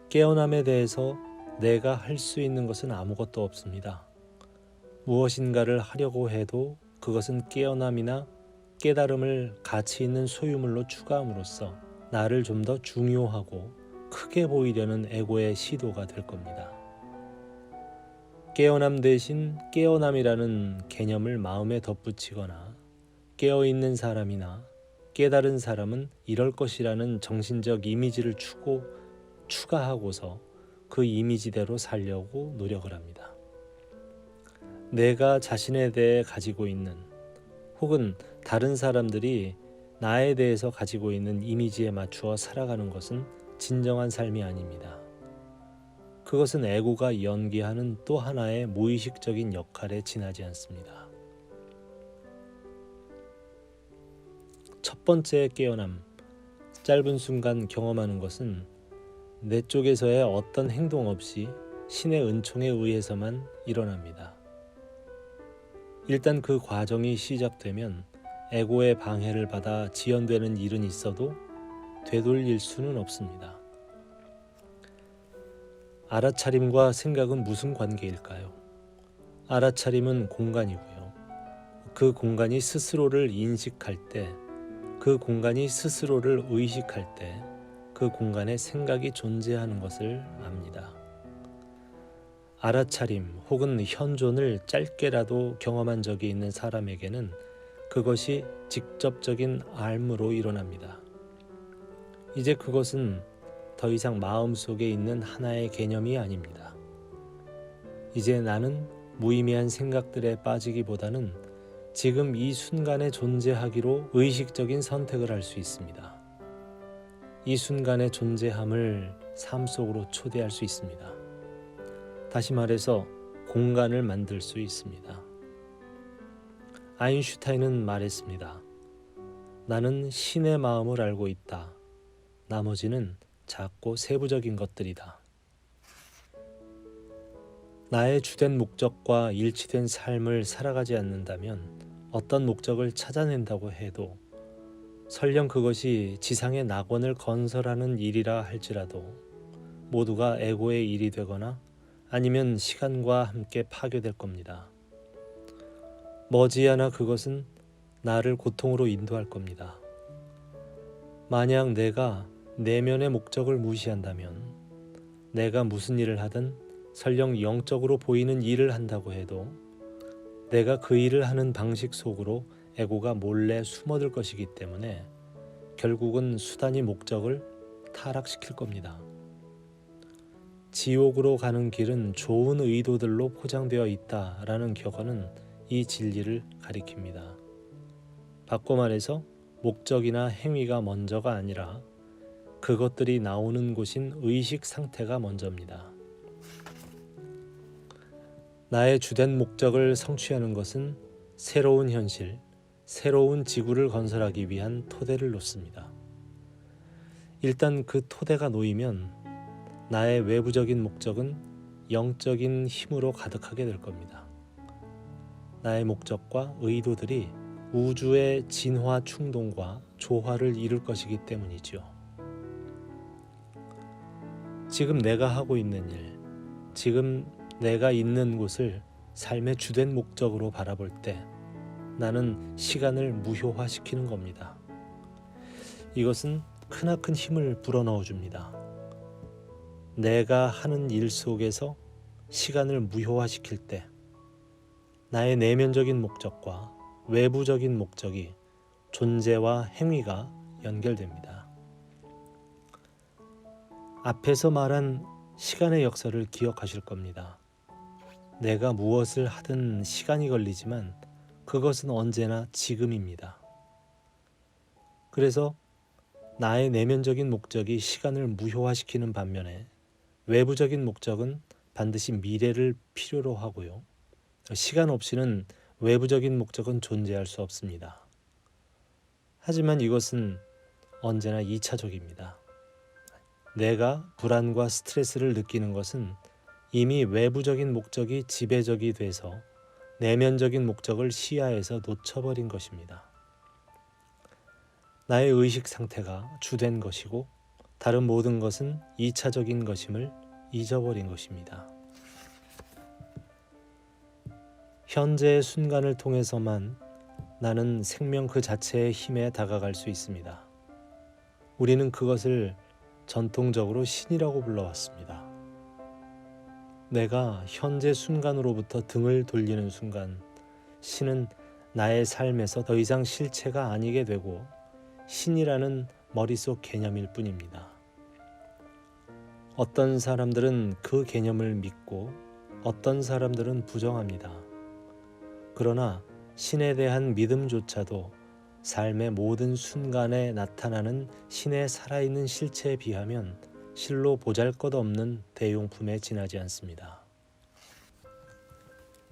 깨어남에 대해서 내가 할 수 있는 것은 아무것도 없습니다. 무엇인가를 하려고 해도 그것은 깨어남이나 깨달음을 가치 있는 소유물로 추가함으로써 나를 좀 더 중요하고 크게 보이려는 에고의 시도가 될 겁니다. 깨어남 대신 깨어남이라는 개념을 마음에 덧붙이거나 깨어있는 사람이나 깨달은 사람은 이럴 것이라는 정신적 이미지를 추가하고서 그 이미지대로 살려고 노력을 합니다. 내가 자신에 대해 가지고 있는 혹은 다른 사람들이 나에 대해서 가지고 있는 이미지에 맞추어 살아가는 것은 진정한 삶이 아닙니다. 그것은 에고가 연기하는 또 하나의 무의식적인 역할에 지나지 않습니다. 첫 번째 깨어남, 짧은 순간 경험하는 것은 내 쪽에서의 어떤 행동 없이 신의 은총에 의해서만 일어납니다. 일단 그 과정이 시작되면 에고의 방해를 받아 지연되는 일은 있어도 되돌릴 수는 없습니다. 알아차림과 생각은 무슨 관계일까요? 알아차림은 공간이고요. 그 공간이 스스로를 인식할 때, 그 공간이 스스로를 의식할 때, 그 공간에 생각이 존재하는 것을 압니다. 알아차림 혹은 현존을 짧게라도 경험한 적이 있는 사람에게는 그것이 직접적인 알므로 일어납니다. 이제 그것은 더 이상 마음속에 있는 하나의 개념이 아닙니다. 이제 나는 무의미한 생각들에 빠지기보다는 지금 이 순간에 존재하기로 의식적인 선택을 할 수 있습니다. 이 순간의 존재함을 삶 속으로 초대할 수 있습니다. 다시 말해서 공간을 만들 수 있습니다. 아인슈타인은 말했습니다. 나는 신의 마음을 알고 있다. 나머지는 작고 세부적인 것들이다. 나의 주된 목적과 일치된 삶을 살아가지 않는다면 어떤 목적을 찾아낸다고 해도 설령 그것이 지상의 낙원을 건설하는 일이라 할지라도 모두가 에고의 일이 되거나 아니면 시간과 함께 파괴될 겁니다. 머지않아 그것은 나를 고통으로 인도할 겁니다. 만약 내가 내면의 목적을 무시한다면 내가 무슨 일을 하든 설령 영적으로 보이는 일을 한다고 해도 내가 그 일을 하는 방식 속으로 에고가 몰래 숨어들 것이기 때문에 결국은 수단이 목적을 타락시킬 겁니다. 지옥으로 가는 길은 좋은 의도들로 포장되어 있다라는 격언은 이 진리를 가리킵니다. 바꿔 말해서 목적이나 행위가 먼저가 아니라 그것들이 나오는 곳인 의식 상태가 먼저입니다. 나의 주된 목적을 성취하는 것은 새로운 현실, 새로운 지구를 건설하기 위한 토대를 놓습니다. 일단 그 토대가 놓이면 나의 외부적인 목적은 영적인 힘으로 가득하게 될 겁니다. 나의 목적과 의도들이 우주의 진화 충동과 조화를 이룰 것이기 때문이지요. 지금 내가 하고 있는 일, 지금 내가 있는 곳을 삶의 주된 목적으로 바라볼 때 나는 시간을 무효화시키는 겁니다. 이것은 크나큰 힘을 불어넣어 줍니다. 내가 하는 일 속에서 시간을 무효화시킬 때 나의 내면적인 목적과 외부적인 목적이 존재와 행위가 연결됩니다. 앞에서 말한 시간의 역사를 기억하실 겁니다. 내가 무엇을 하든 시간이 걸리지만 그것은 언제나 지금입니다. 그래서 나의 내면적인 목적이 시간을 무효화시키는 반면에 외부적인 목적은 반드시 미래를 필요로 하고요. 시간 없이는 외부적인 목적은 존재할 수 없습니다. 하지만 이것은 언제나 2차적입니다. 내가 불안과 스트레스를 느끼는 것은 이미 외부적인 목적이 지배적이 돼서 내면적인 목적을 시야에서 놓쳐버린 것입니다. 나의 의식 상태가 주된 것이고 다른 모든 것은 2차적인 것임을 잊어버린 것입니다. 현재의 순간을 통해서만 나는 생명 그 자체의 힘에 다가갈 수 있습니다. 우리는 그것을 전통적으로 신이라고 불러왔습니다. 내가 현재 순간으로부터 등을 돌리는 순간 신은 나의 삶에서 더 이상 실체가 아니게 되고 신이라는 머릿속 개념일 뿐입니다. 어떤 사람들은 그 개념을 믿고 어떤 사람들은 부정합니다. 그러나 신에 대한 믿음조차도 삶의 모든 순간에 나타나는 신의 살아있는 실체에 비하면 실로 보잘것없는 대용품에 지나지 않습니다.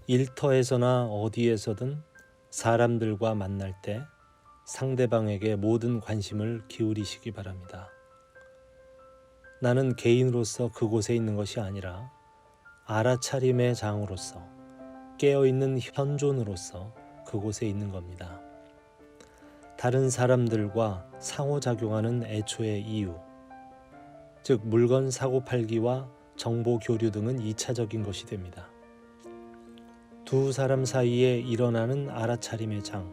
일터에서나 어디에서든 사람들과 만날 때 상대방에게 모든 관심을 기울이시기 바랍니다. 나는 개인으로서 그곳에 있는 것이 아니라 알아차림의 장으로서 깨어있는 현존으로서 그곳에 있는 겁니다. 다른 사람들과 상호작용하는 애초의 이유, 즉 물건 사고 팔기와 정보 교류 등은 2차적인 것이 됩니다. 두 사람 사이에 일어나는 알아차림의 장,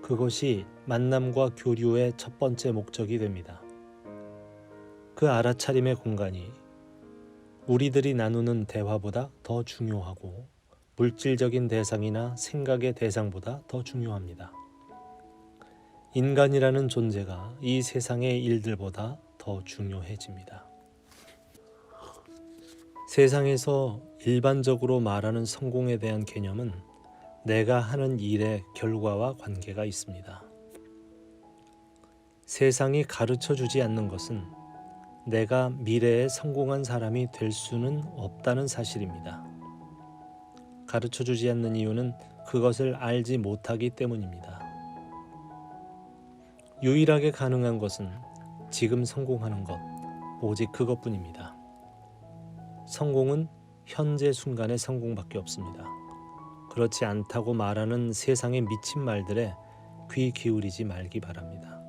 그것이 만남과 교류의 첫 번째 목적이 됩니다. 그 알아차림의 공간이 우리들이 나누는 대화보다 더 중요하고 물질적인 대상이나 생각의 대상보다 더 중요합니다. 인간이라는 존재가 이 세상의 일들보다 더 중요해집니다. 세상에서 일반적으로 말하는 성공에 대한 개념은 내가 하는 일의 결과와 관계가 있습니다. 세상이 가르쳐주지 않는 것은 내가 미래에 성공한 사람이 될 수는 없다는 사실입니다. 가르쳐주지 않는 이유는 그것을 알지 못하기 때문입니다. 유일하게 가능한 것은 지금 성공하는 것, 오직 그것뿐입니다. 성공은 현재 순간의 성공밖에 없습니다. 그렇지 않다고 말하는 세상의 미친 말들에 귀 기울이지 말기 바랍니다.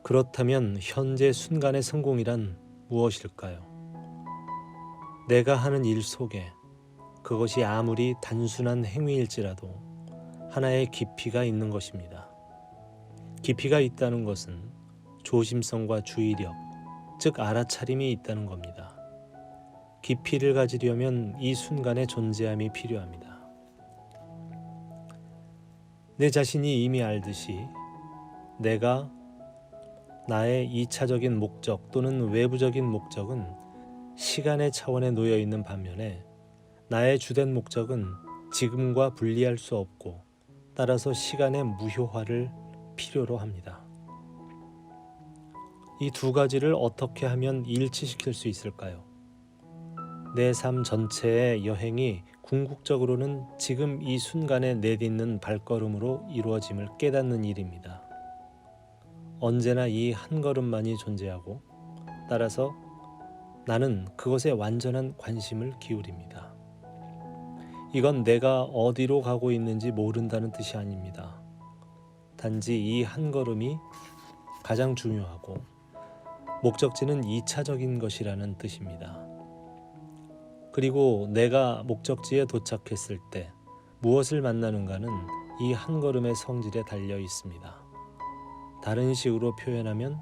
그렇다면 현재 순간의 성공이란 무엇일까요? 내가 하는 일 속에 그것이 아무리 단순한 행위일지라도 하나의 깊이가 있는 것입니다. 깊이가 있다는 것은 조심성과 주의력, 즉 알아차림이 있다는 겁니다. 깊이를 가지려면 이 순간의 존재함이 필요합니다. 내 자신이 이미 알듯이 내가 나의 2차적인 목적 또는 외부적인 목적은 시간의 차원에 놓여 있는 반면에 나의 주된 목적은 지금과 분리할 수 없고 따라서 시간의 무효화를 필요로 합니다. 이 두 가지를 어떻게 하면 일치시킬 수 있을까요? 내 삶 전체의 여행이 궁극적으로는 지금 이 순간에 내딛는 발걸음으로 이루어짐을 깨닫는 일입니다. 언제나 이 한 걸음만이 존재하고 따라서 나는 그것에 완전한 관심을 기울입니다. 이건 내가 어디로 가고 있는지 모른다는 뜻이 아닙니다. 단지 이 한 걸음이 가장 중요하고 목적지는 2차적인 것이라는 뜻입니다. 그리고 내가 목적지에 도착했을 때 무엇을 만나는가는 이 한 걸음의 성질에 달려 있습니다. 다른 식으로 표현하면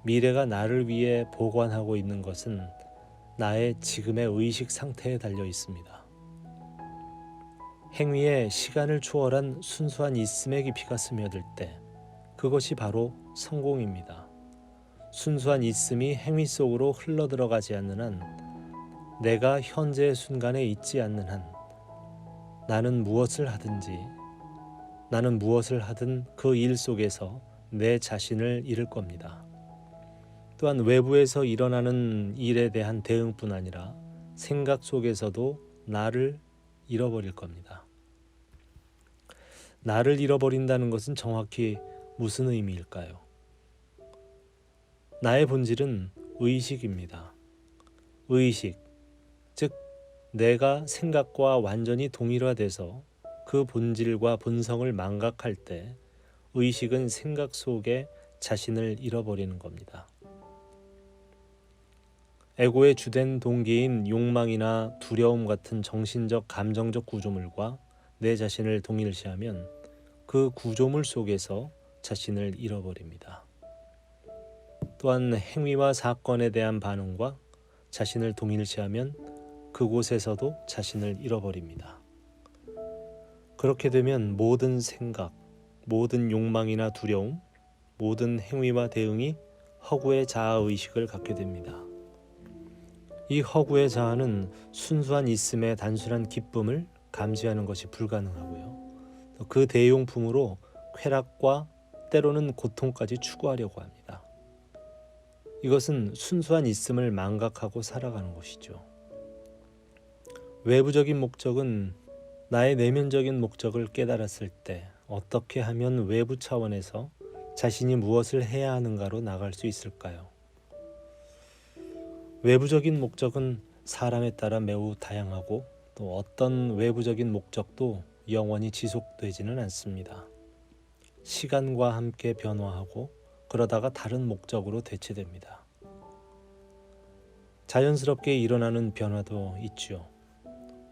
미래가 나를 위해 보관하고 있는 것은 나의 지금의 의식 상태에 달려 있습니다. 행위에 시간을 초월한 순수한 있음의 깊이가 스며들 때 그것이 바로 성공입니다. 순수한 있음이 행위 속으로 흘러들어가지 않는 한, 내가 현재의 순간에 있지 않는 한, 나는 무엇을 하든 그 일 속에서 내 자신을 잃을 겁니다. 또한 외부에서 일어나는 일에 대한 대응뿐 아니라 생각 속에서도 나를 잃어버릴 겁니다. 나를 잃어버린다는 것은 정확히 무슨 의미일까요? 나의 본질은 의식입니다. 의식, 즉 내가 생각과 완전히 동일화돼서 그 본질과 본성을 망각할 때 의식은 생각 속에 자신을 잃어버리는 겁니다. 에고의 주된 동기인 욕망이나 두려움 같은 정신적 감정적 구조물과 내 자신을 동일시하면 그 구조물 속에서 자신을 잃어버립니다. 또한 행위와 사건에 대한 반응과 자신을 동일시하면 그곳에서도 자신을 잃어버립니다. 그렇게 되면 모든 생각, 모든 욕망이나 두려움, 모든 행위와 대응이 허구의 자아의식을 갖게 됩니다. 이 허구의 자아는 순수한 있음의 단순한 기쁨을 감지하는 것이 불가능하고요. 그 대용품으로 쾌락과 때로는 고통까지 추구하려고 합니다. 이것은 순수한 있음을 망각하고 살아가는 것이죠. 외부적인 목적은 나의 내면적인 목적을 깨달았을 때 어떻게 하면 외부 차원에서 자신이 무엇을 해야 하는가로 나갈 수 있을까요? 외부적인 목적은 사람에 따라 매우 다양하고 또 어떤 외부적인 목적도 영원히 지속되지는 않습니다. 시간과 함께 변화하고 그러다가 다른 목적으로 대체됩니다. 자연스럽게 일어나는 변화도 있죠.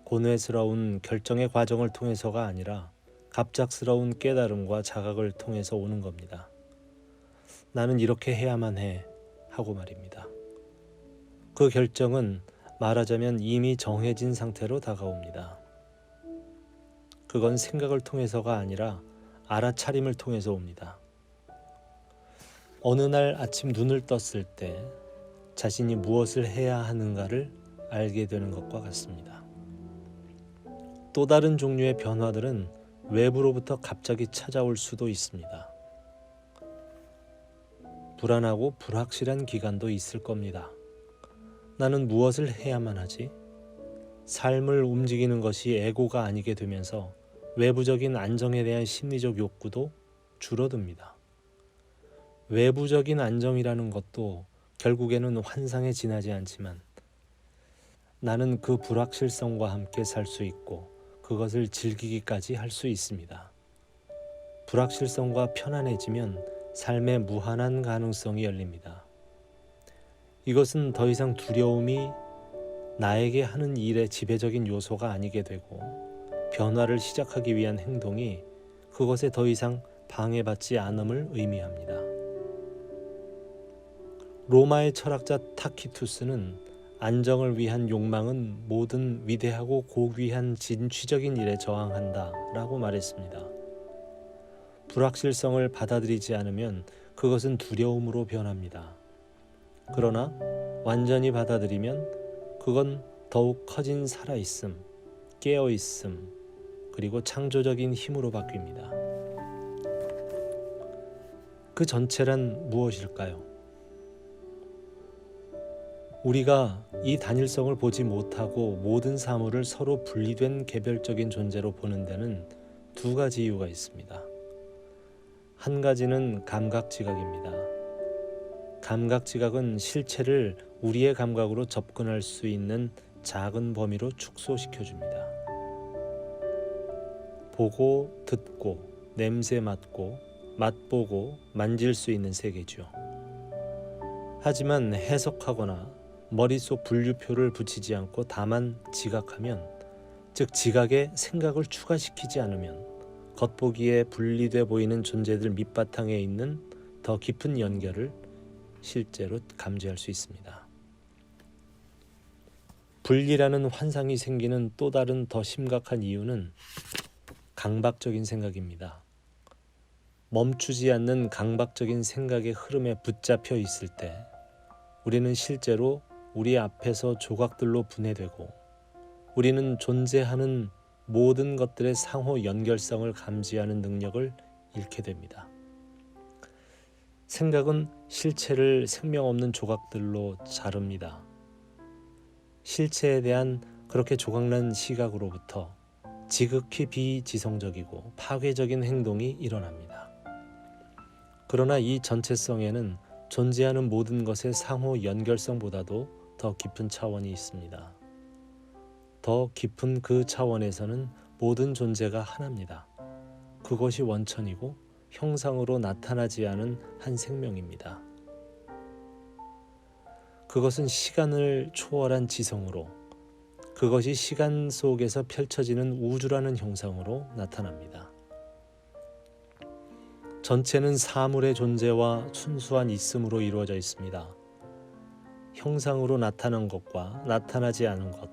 고뇌스러운 결정의 과정을 통해서가 아니라 갑작스러운 깨달음과 자각을 통해서 오는 겁니다. 나는 이렇게 해야만 해 하고 말입니다. 그 결정은 말하자면 이미 정해진 상태로 다가옵니다. 그건 생각을 통해서가 아니라 알아차림을 통해서 옵니다. 어느 날 아침 눈을 떴을 때 자신이 무엇을 해야 하는가를 알게 되는 것과 같습니다. 또 다른 종류의 변화들은 외부로부터 갑자기 찾아올 수도 있습니다. 불안하고 불확실한 기간도 있을 겁니다. 나는 무엇을 해야만 하지? 삶을 움직이는 것이 에고가 아니게 되면서 외부적인 안정에 대한 심리적 욕구도 줄어듭니다. 외부적인 안정이라는 것도 결국에는 환상에 지나지 않지만 나는 그 불확실성과 함께 살 수 있고 그것을 즐기기까지 할 수 있습니다. 불확실성과 편안해지면 삶의 무한한 가능성이 열립니다. 이것은 더 이상 두려움이 나에게 하는 일의 지배적인 요소가 아니게 되고 변화를 시작하기 위한 행동이 그것에 더 이상 방해받지 않음을 의미합니다. 로마의 철학자 타키투스는 안정을 위한 욕망은 모든 위대하고 고귀한 진취적인 일에 저항한다 라고 말했습니다. 불확실성을 받아들이지 않으면 그것은 두려움으로 변합니다. 그러나 완전히 받아들이면 그건 더욱 커진 살아있음, 깨어있음, 그리고 창조적인 힘으로 바뀝니다. 그 전체란 무엇일까요? 우리가 이 단일성을 보지 못하고 모든 사물을 서로 분리된 개별적인 존재로 보는 데는 두 가지 이유가 있습니다. 한 가지는 감각지각입니다. 감각지각은 실체를 우리의 감각으로 접근할 수 있는 작은 범위로 축소시켜줍니다. 보고, 듣고, 냄새 맡고, 맛보고, 만질 수 있는 세계죠. 하지만 해석하거나 머릿속 분류표를 붙이지 않고 다만 지각하면, 즉 지각에 생각을 추가시키지 않으면 겉보기에 분리돼 보이는 존재들 밑바탕에 있는 더 깊은 연결을 실제로 감지할 수 있습니다. 분리라는 환상이 생기는 또 다른 더 심각한 이유는 강박적인 생각입니다. 멈추지 않는 강박적인 생각의 흐름에 붙잡혀 있을 때 우리는 실제로 우리 앞에서 조각들로 분해되고 우리는 존재하는 모든 것들의 상호 연결성을 감지하는 능력을 잃게 됩니다. 생각은 실체를 생명 없는 조각들로 자릅니다. 실체에 대한 그렇게 조각난 시각으로부터 지극히 비지성적이고 파괴적인 행동이 일어납니다. 그러나 이 전체성에는 존재하는 모든 것의 상호 연결성보다도 더 깊은 차원이 있습니다. 더 깊은 그 차원에서는 모든 존재가 하나입니다. 그것이 원천이고 형상으로 나타나지 않은 한 생명입니다. 그것은 시간을 초월한 지성으로, 그것이 시간 속에서 펼쳐지는 우주라는 형상으로 나타납니다. 전체는 사물의 존재와 순수한 있음으로 이루어져 있습니다. 형상으로 나타난 것과 나타나지 않은 것,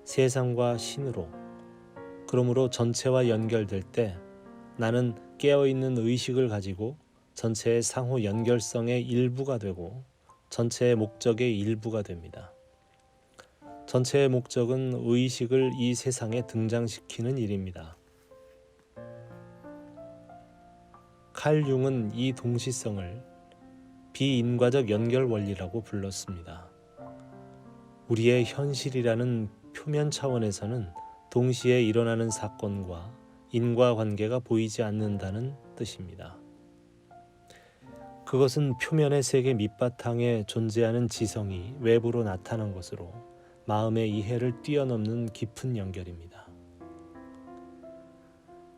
세상과 신으로, 그러므로 전체와 연결될 때 나는 깨어있는 의식을 가지고 전체의 상호 연결성의 일부가 되고 전체의 목적의 일부가 됩니다. 전체의 목적은 의식을 이 세상에 등장시키는 일입니다. 칼 융은 이 동시성을 비인과적 연결 원리라고 불렀습니다. 우리의 현실이라는 표면 차원에서는 동시에 일어나는 사건과 인과관계가 보이지 않는다는 뜻입니다. 그것은 표면의 세계 밑바탕에 존재하는 지성이 외부로 나타난 것으로 마음의 이해를 뛰어넘는 깊은 연결입니다.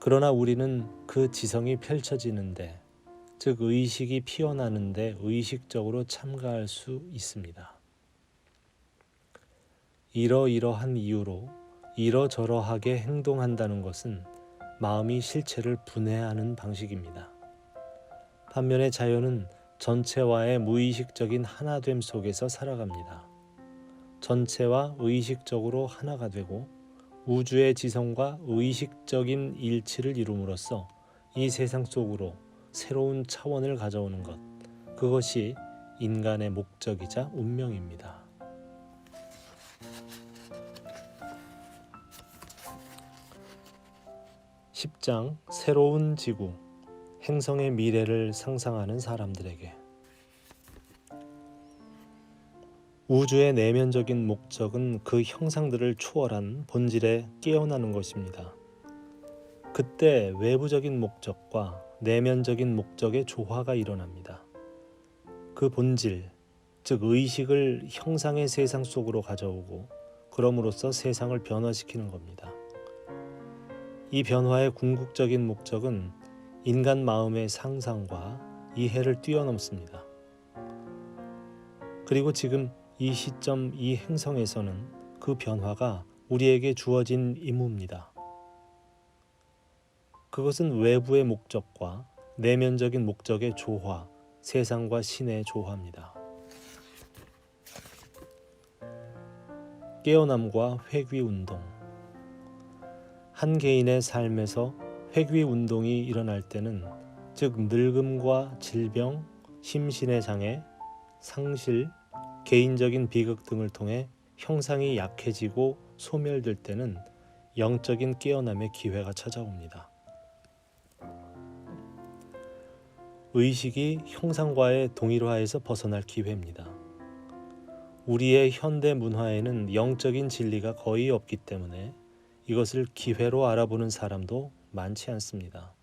그러나 우리는 그 지성이 펼쳐지는데, 즉 의식이 피어나는데 의식적으로 참가할 수 있습니다. 이러이러한 이유로 이러저러하게 행동한다는 것은 마음이 실체를 분해하는 방식입니다. 반면에 자연은 전체와의 무의식적인 하나됨 속에서 살아갑니다. 전체와 의식적으로 하나가 되고 우주의 지성과 의식적인 일치를 이룸으로써 이 세상 속으로 새로운 차원을 가져오는 것, 그것이 인간의 목적이자 운명입니다. (10장) 새로운 지구, 행성의 미래를 상상하는 사람들에게. 우주의 내면적인 목적은 그 형상들을 초월한 본질에 깨어나는 것입니다. 그때 외부적인 목적과 내면적인 목적의 조화가 일어납니다. 그 본질, 즉 의식을 형상의 세상 속으로 가져오고 그럼으로써 세상을 변화시키는 겁니다. 이 변화의 궁극적인 목적은 인간 마음의 상상과 이해를 뛰어넘습니다. 그리고 지금 이 시점 이 행성에서는 그 변화가 우리에게 주어진 임무입니다. 그것은 외부의 목적과 내면적인 목적의 조화, 세상과 신의 조화입니다. 깨어남과 회귀운동. 한 개인의 삶에서 회귀운동이 일어날 때는, 즉 늙음과 질병, 심신의 장애, 상실, 개인적인 비극 등을 통해 형상이 약해지고 소멸될 때는 영적인 깨어남의 기회가 찾아옵니다. 의식이 형상과의 동일화에서 벗어날 기회입니다. 우리의 현대 문화에는 영적인 진리가 거의 없기 때문에 이것을 기회로 알아보는 사람도 많지 않습니다.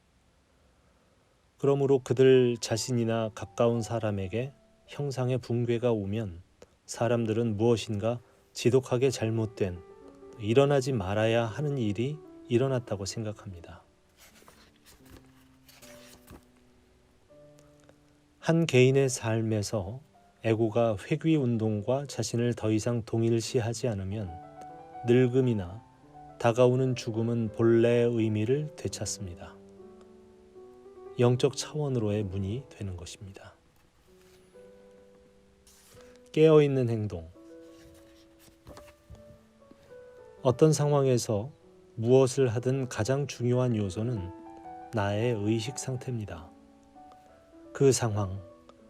그러므로 그들 자신이나 가까운 사람에게 형상의 붕괴가 오면 사람들은 무엇인가 지독하게 잘못된, 일어나지 말아야 하는 일이 일어났다고 생각합니다. 한 개인의 삶에서 에고가 회귀운동과 자신을 더 이상 동일시하지 않으면 늙음이나 다가오는 죽음은 본래의 의미를 되찾습니다. 영적 차원으로의 문이 되는 것입니다. 깨어있는 행동. 어떤 상황에서 무엇을 하든 가장 중요한 요소는 나의 의식 상태입니다. 그 상황,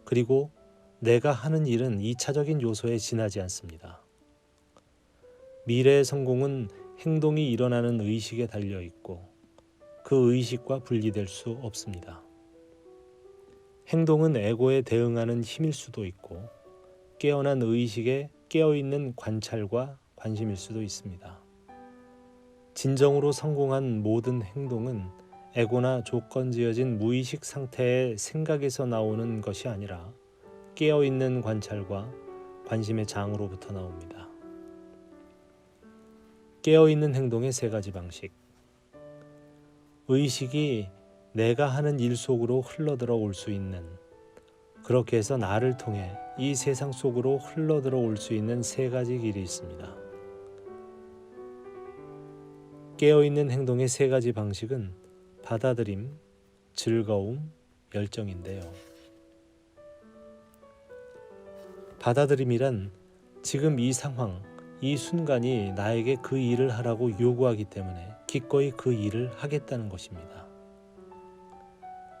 그리고 내가 하는 일은 2차적인 요소에 지나지 않습니다. 미래의 성공은 행동이 일어나는 의식에 달려 있고 그 의식과 분리될 수 없습니다. 행동은 에고에 대응하는 힘일 수도 있고 깨어난 의식에 깨어있는 관찰과 관심일 수도 있습니다. 진정으로 성공한 모든 행동은 에고나 조건지어진 무의식 상태의 생각에서 나오는 것이 아니라 깨어있는 관찰과 관심의 장으로부터 나옵니다. 깨어있는 행동의 3가지 방식. 의식이 내가 하는 일 속으로 흘러들어 올 수 있는, 그렇게 해서 나를 통해 이 세상 속으로 흘러들어 올 수 있는 3가지 길이 있습니다. 깨어있는 행동의 3가지 방식은 받아들임, 즐거움, 열정인데요. 받아들임이란 지금 이 상황, 이 순간이 나에게 그 일을 하라고 요구하기 때문에 기꺼이 그 일을 하겠다는 것입니다.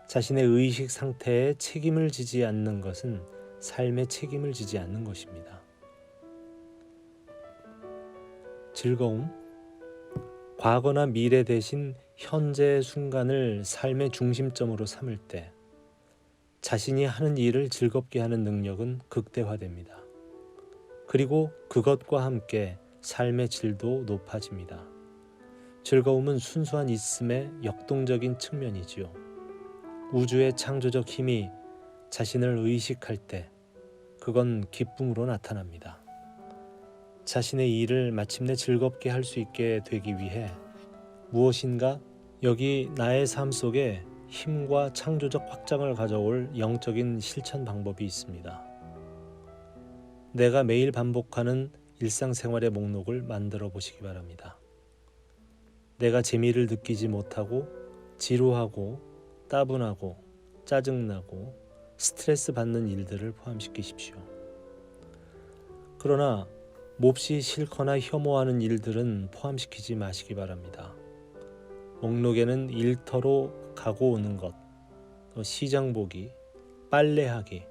자신의 의식 상태에 책임을 지지 않는 것은 삶에 책임을 지지 않는 것입니다. 즐거움, 과거나 미래 대신 현재의 순간을 삶의 중심점으로 삼을 때 자신이 하는 일을 즐겁게 하는 능력은 극대화됩니다. 그리고 그것과 함께 삶의 질도 높아집니다. 즐거움은 순수한 있음의 역동적인 측면이지요. 우주의 창조적 힘이 자신을 의식할 때 그건 기쁨으로 나타납니다. 자신의 일을 마침내 즐겁게 할 수 있게 되기 위해 무엇인가 여기 나의 삶 속에 힘과 창조적 확장을 가져올 영적인 실천 방법이 있습니다. 내가 매일 반복하는 일상생활의 목록을 만들어 보시기 바랍니다. 내가 재미를 느끼지 못하고 지루하고 따분하고 짜증나고 스트레스 받는 일들을 포함시키십시오. 그러나 몹시 싫거나 혐오하는 일들은 포함시키지 마시기 바랍니다. 목록에는 일터로 가고 오는 것, 시장 보기, 빨래하기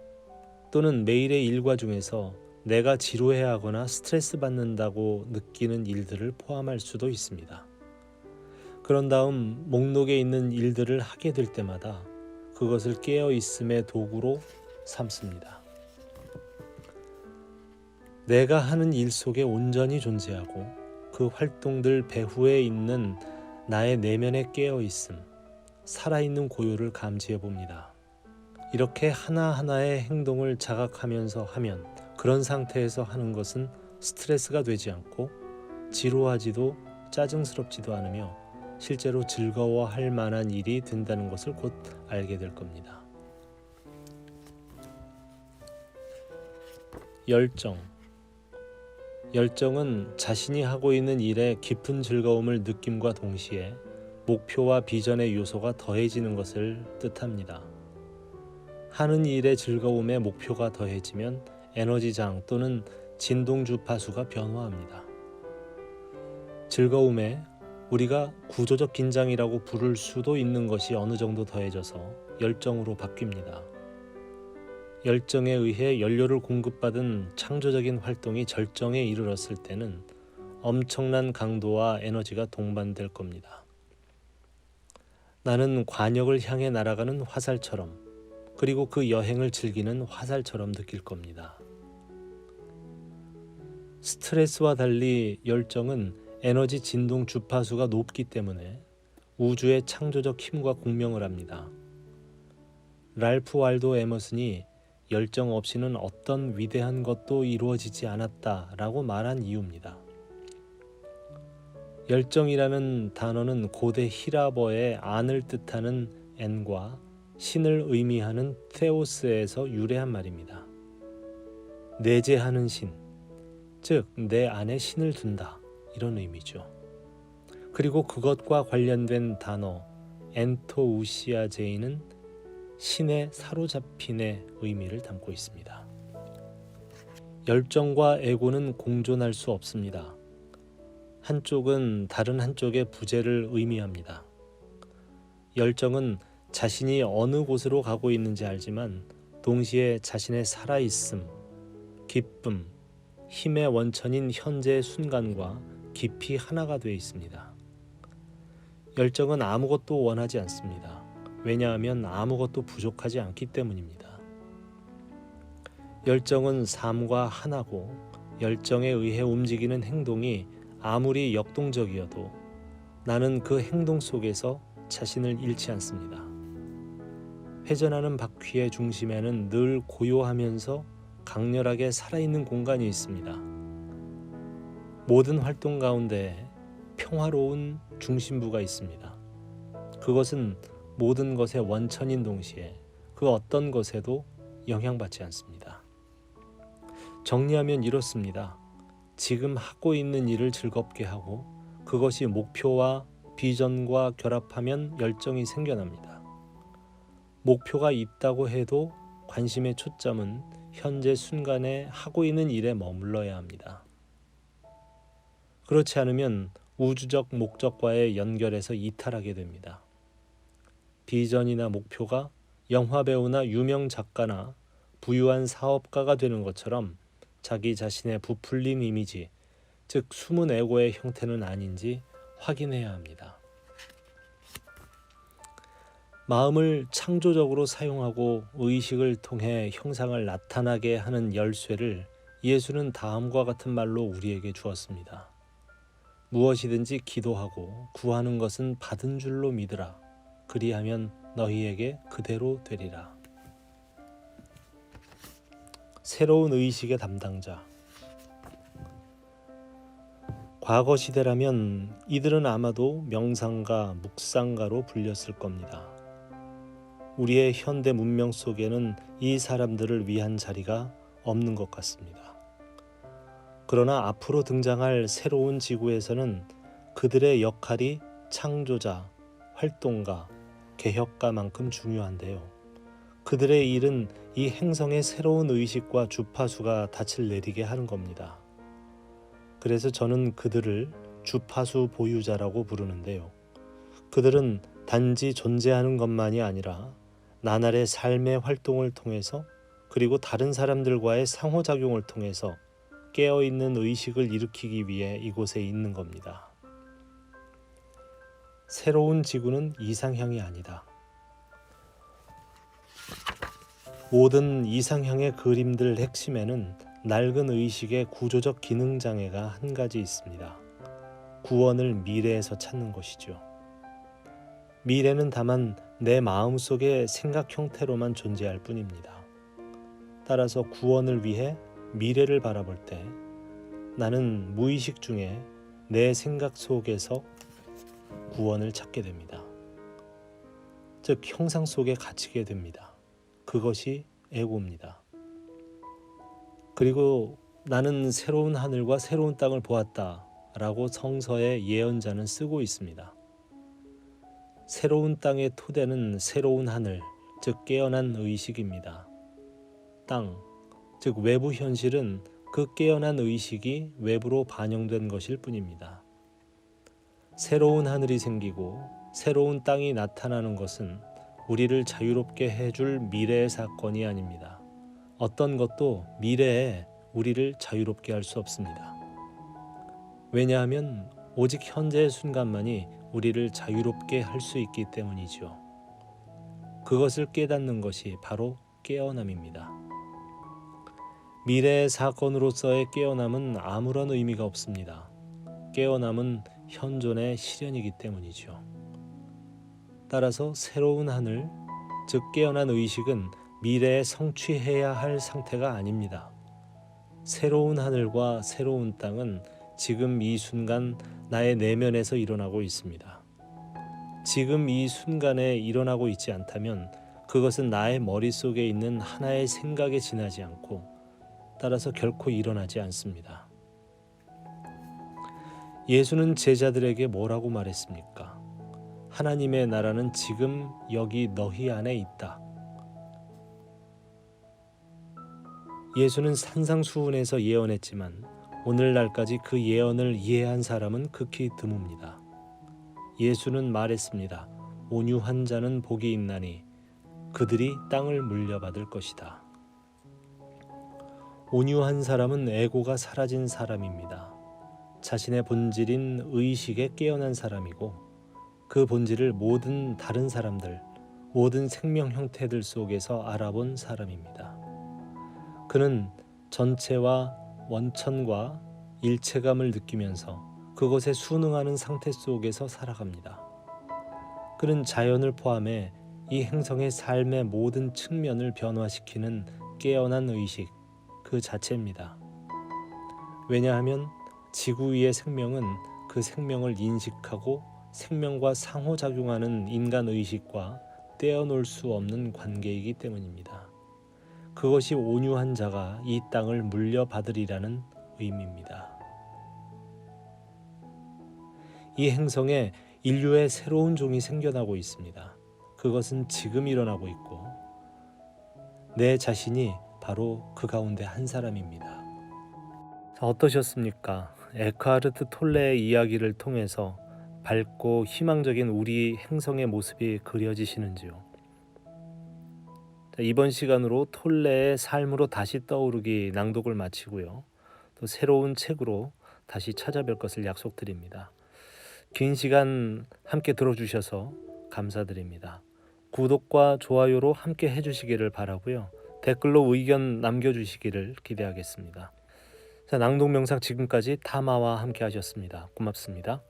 또는 매일의 일과 중에서 내가 지루해하거나 스트레스 받는다고 느끼는 일들을 포함할 수도 있습니다. 그런 다음 목록에 있는 일들을 하게 될 때마다 그것을 깨어있음의 도구로 삼습니다. 내가 하는 일 속에 온전히 존재하고 그 활동들 배후에 있는 나의 내면의 깨어있음, 살아있는 고요를 감지해 봅니다. 이렇게 하나하나의 행동을 자각하면서 하면 그런 상태에서 하는 것은 스트레스가 되지 않고 지루하지도 짜증스럽지도 않으며 실제로 즐거워할 만한 일이 된다는 것을 곧 알게 될 겁니다. 열정은 자신이 하고 있는 일에 깊은 즐거움을 느낌과 동시에 목표와 비전의 요소가 더해지는 것을 뜻합니다. 하는 일의 즐거움에 목표가 더해지면 에너지장 또는 진동 주파수가 변화합니다. 즐거움에 우리가 구조적 긴장이라고 부를 수도 있는 것이 어느 정도 더해져서 열정으로 바뀝니다. 열정에 의해 연료를 공급받은 창조적인 활동이 절정에 이르렀을 때는 엄청난 강도와 에너지가 동반될 겁니다. 나는 관역을 향해 날아가는 화살처럼, 그리고 그 여행을 즐기는 화살처럼 느낄 겁니다. 스트레스와 달리 열정은 에너지 진동 주파수가 높기 때문에 우주의 창조적 힘과 공명을 합니다. 랄프 waldo 에머슨이 열정 없이는 어떤 위대한 것도 이루어지지 않았다라고 말한 이유입니다. 열정이라는 단어는 고대 히라버의 안을 뜻하는 엔과 신을 의미하는 테오스에서 유래한 말입니다. 내재하는 신, 즉 내 안에 신을 둔다, 이런 의미죠. 그리고 그것과 관련된 단어 엔토우시아제이는 신의 사로잡힌의 의미를 담고 있습니다. 열정과 애고는 공존할 수 없습니다. 한쪽은 다른 한쪽의 부재를 의미합니다. 열정은 자신이 어느 곳으로 가고 있는지 알지만 동시에 자신의 살아있음, 기쁨, 힘의 원천인 현재의 순간과 깊이 하나가 되어 있습니다. 열정은 아무것도 원하지 않습니다. 왜냐하면 아무것도 부족하지 않기 때문입니다. 열정은 삶과 하나고 열정에 의해 움직이는 행동이 아무리 역동적이어도 나는 그 행동 속에서 자신을 잃지 않습니다. 회전하는 바퀴의 중심에는 늘 고요하면서 강렬하게 살아있는 공간이 있습니다. 모든 활동 가운데 평화로운 중심부가 있습니다. 그것은 모든 것의 원천인 동시에 그 어떤 것에도 영향받지 않습니다. 정리하면 이렇습니다. 지금 하고 있는 일을 즐겁게 하고 그것이 목표와 비전과 결합하면 열정이 생겨납니다. 목표가 있다고 해도 관심의 초점은 현재 순간에 하고 있는 일에 머물러야 합니다. 그렇지 않으면 우주적 목적과의 연결에서 이탈하게 됩니다. 비전이나 목표가 영화배우나 유명 작가나 부유한 사업가가 되는 것처럼 자기 자신의 부풀린 이미지, 즉 숨은 에고의 형태는 아닌지 확인해야 합니다. 마음을 창조적으로 사용하고 의식을 통해 형상을 나타나게 하는 열쇠를 예수는 다음과 같은 말로 우리에게 주었습니다. 무엇이든지 기도하고 구하는 것은 받은 줄로 믿으라. 그리하면 너희에게 그대로 되리라. 새로운 의식의 담당자. 과거 시대라면 이들은 아마도 명상가, 묵상가로 불렸을 겁니다. 우리의 현대 문명 속에는 이 사람들을 위한 자리가 없는 것 같습니다. 그러나 앞으로 등장할 새로운 지구에서는 그들의 역할이 창조자, 활동가, 개혁가만큼 중요한데요. 그들의 일은 이 행성의 새로운 의식과 주파수가 닻을 내리게 하는 겁니다. 그래서 저는 그들을 주파수 보유자라고 부르는데요. 그들은 단지 존재하는 것만이 아니라 나날의 삶의 활동을 통해서 그리고 다른 사람들과의 상호작용을 통해서 깨어있는 의식을 일으키기 위해 이곳에 있는 겁니다. 새로운 지구는 이상향이 아니다. 모든 이상향의 그림들 핵심에는 낡은 의식의 구조적 기능 장애가 한 가지 있습니다. 구원을 미래에서 찾는 것이죠. 미래는 다만 내 마음속의 생각 형태로만 존재할 뿐입니다. 따라서 구원을 위해 미래를 바라볼 때 나는 무의식 중에 내 생각 속에서 구원을 찾게 됩니다. 즉 형상 속에 갇히게 됩니다. 그것이 에고입니다. 그리고 나는 새로운 하늘과 새로운 땅을 보았다 라고 성서의 예언자는 쓰고 있습니다. 새로운 땅의 토대는 새로운 하늘, 즉 깨어난 의식입니다. 땅, 즉 외부 현실은 그 깨어난 의식이 외부로 반영된 것일 뿐입니다. 새로운 하늘이 생기고 새로운 땅이 나타나는 것은 우리를 자유롭게 해줄 미래의 사건이 아닙니다. 어떤 것도 미래에 우리를 자유롭게 할 수 없습니다. 왜냐하면 오직 현재의 순간만이 우리를 자유롭게 할 수 있기 때문이죠. 그것을 깨닫는 것이 바로 깨어남입니다. 미래의 사건으로서의 깨어남은 아무런 의미가 없습니다. 깨어남은 현존의 실현이기 때문이죠. 따라서 새로운 하늘, 즉 깨어난 의식은 미래에 성취해야 할 상태가 아닙니다. 새로운 하늘과 새로운 땅은 지금 이 순간 나의 내면에서 일어나고 있습니다. 지금 이 순간에 일어나고 있지 않다면 그것은 나의 머릿속에 있는 하나의 생각에 지나지 않고 따라서 결코 일어나지 않습니다. 예수는 제자들에게 뭐라고 말했습니까? 하나님의 나라는 지금 여기 너희 안에 있다. 예수는 산상수훈에서 예언했지만 오늘날까지 그 예언을 이해한 사람은 극히 드뭅니다. 예수는 말했습니다. 온유한 자는 복이 있나니 그들이 땅을 물려받을 것이다. 온유한 사람은 애고가 사라진 사람입니다. 자신의 본질인 의식에 깨어난 사람이고 그 본질을 모든 다른 사람들, 모든 생명 형태들 속에서 알아본 사람입니다. 그는 전체와 원천과 일체감을 느끼면서 그것에 순응하는 상태 속에서 살아갑니다. 그는 자연을 포함해 이 행성의 삶의 모든 측면을 변화시키는 깨어난 의식 그 자체입니다. 왜냐하면 지구 위의 생명은 그 생명을 인식하고 생명과 상호작용하는 인간 의식과 떼어놓을 수 없는 관계이기 때문입니다. 그것이 온유한 자가 이 땅을 물려받으리라는 의미입니다. 이 행성에 인류의 새로운 종이 생겨나고 있습니다. 그것은 지금 일어나고 있고 내 자신이 바로 그 가운데 한 사람입니다. 자, 어떠셨습니까? 에크하르트 톨레의 이야기를 통해서 밝고 희망적인 우리 행성의 모습이 그려지시는지요? 자, 이번 시간으로 톨레의 삶으로 다시 떠오르기 낭독을 마치고요. 또 새로운 책으로 다시 찾아뵐 것을 약속드립니다. 긴 시간 함께 들어주셔서 감사드립니다. 구독과 좋아요로 함께 해주시기를 바라고요. 댓글로 의견 남겨주시기를 기대하겠습니다. 자, 낭독 명상 지금까지 타마와 함께 하셨습니다. 고맙습니다.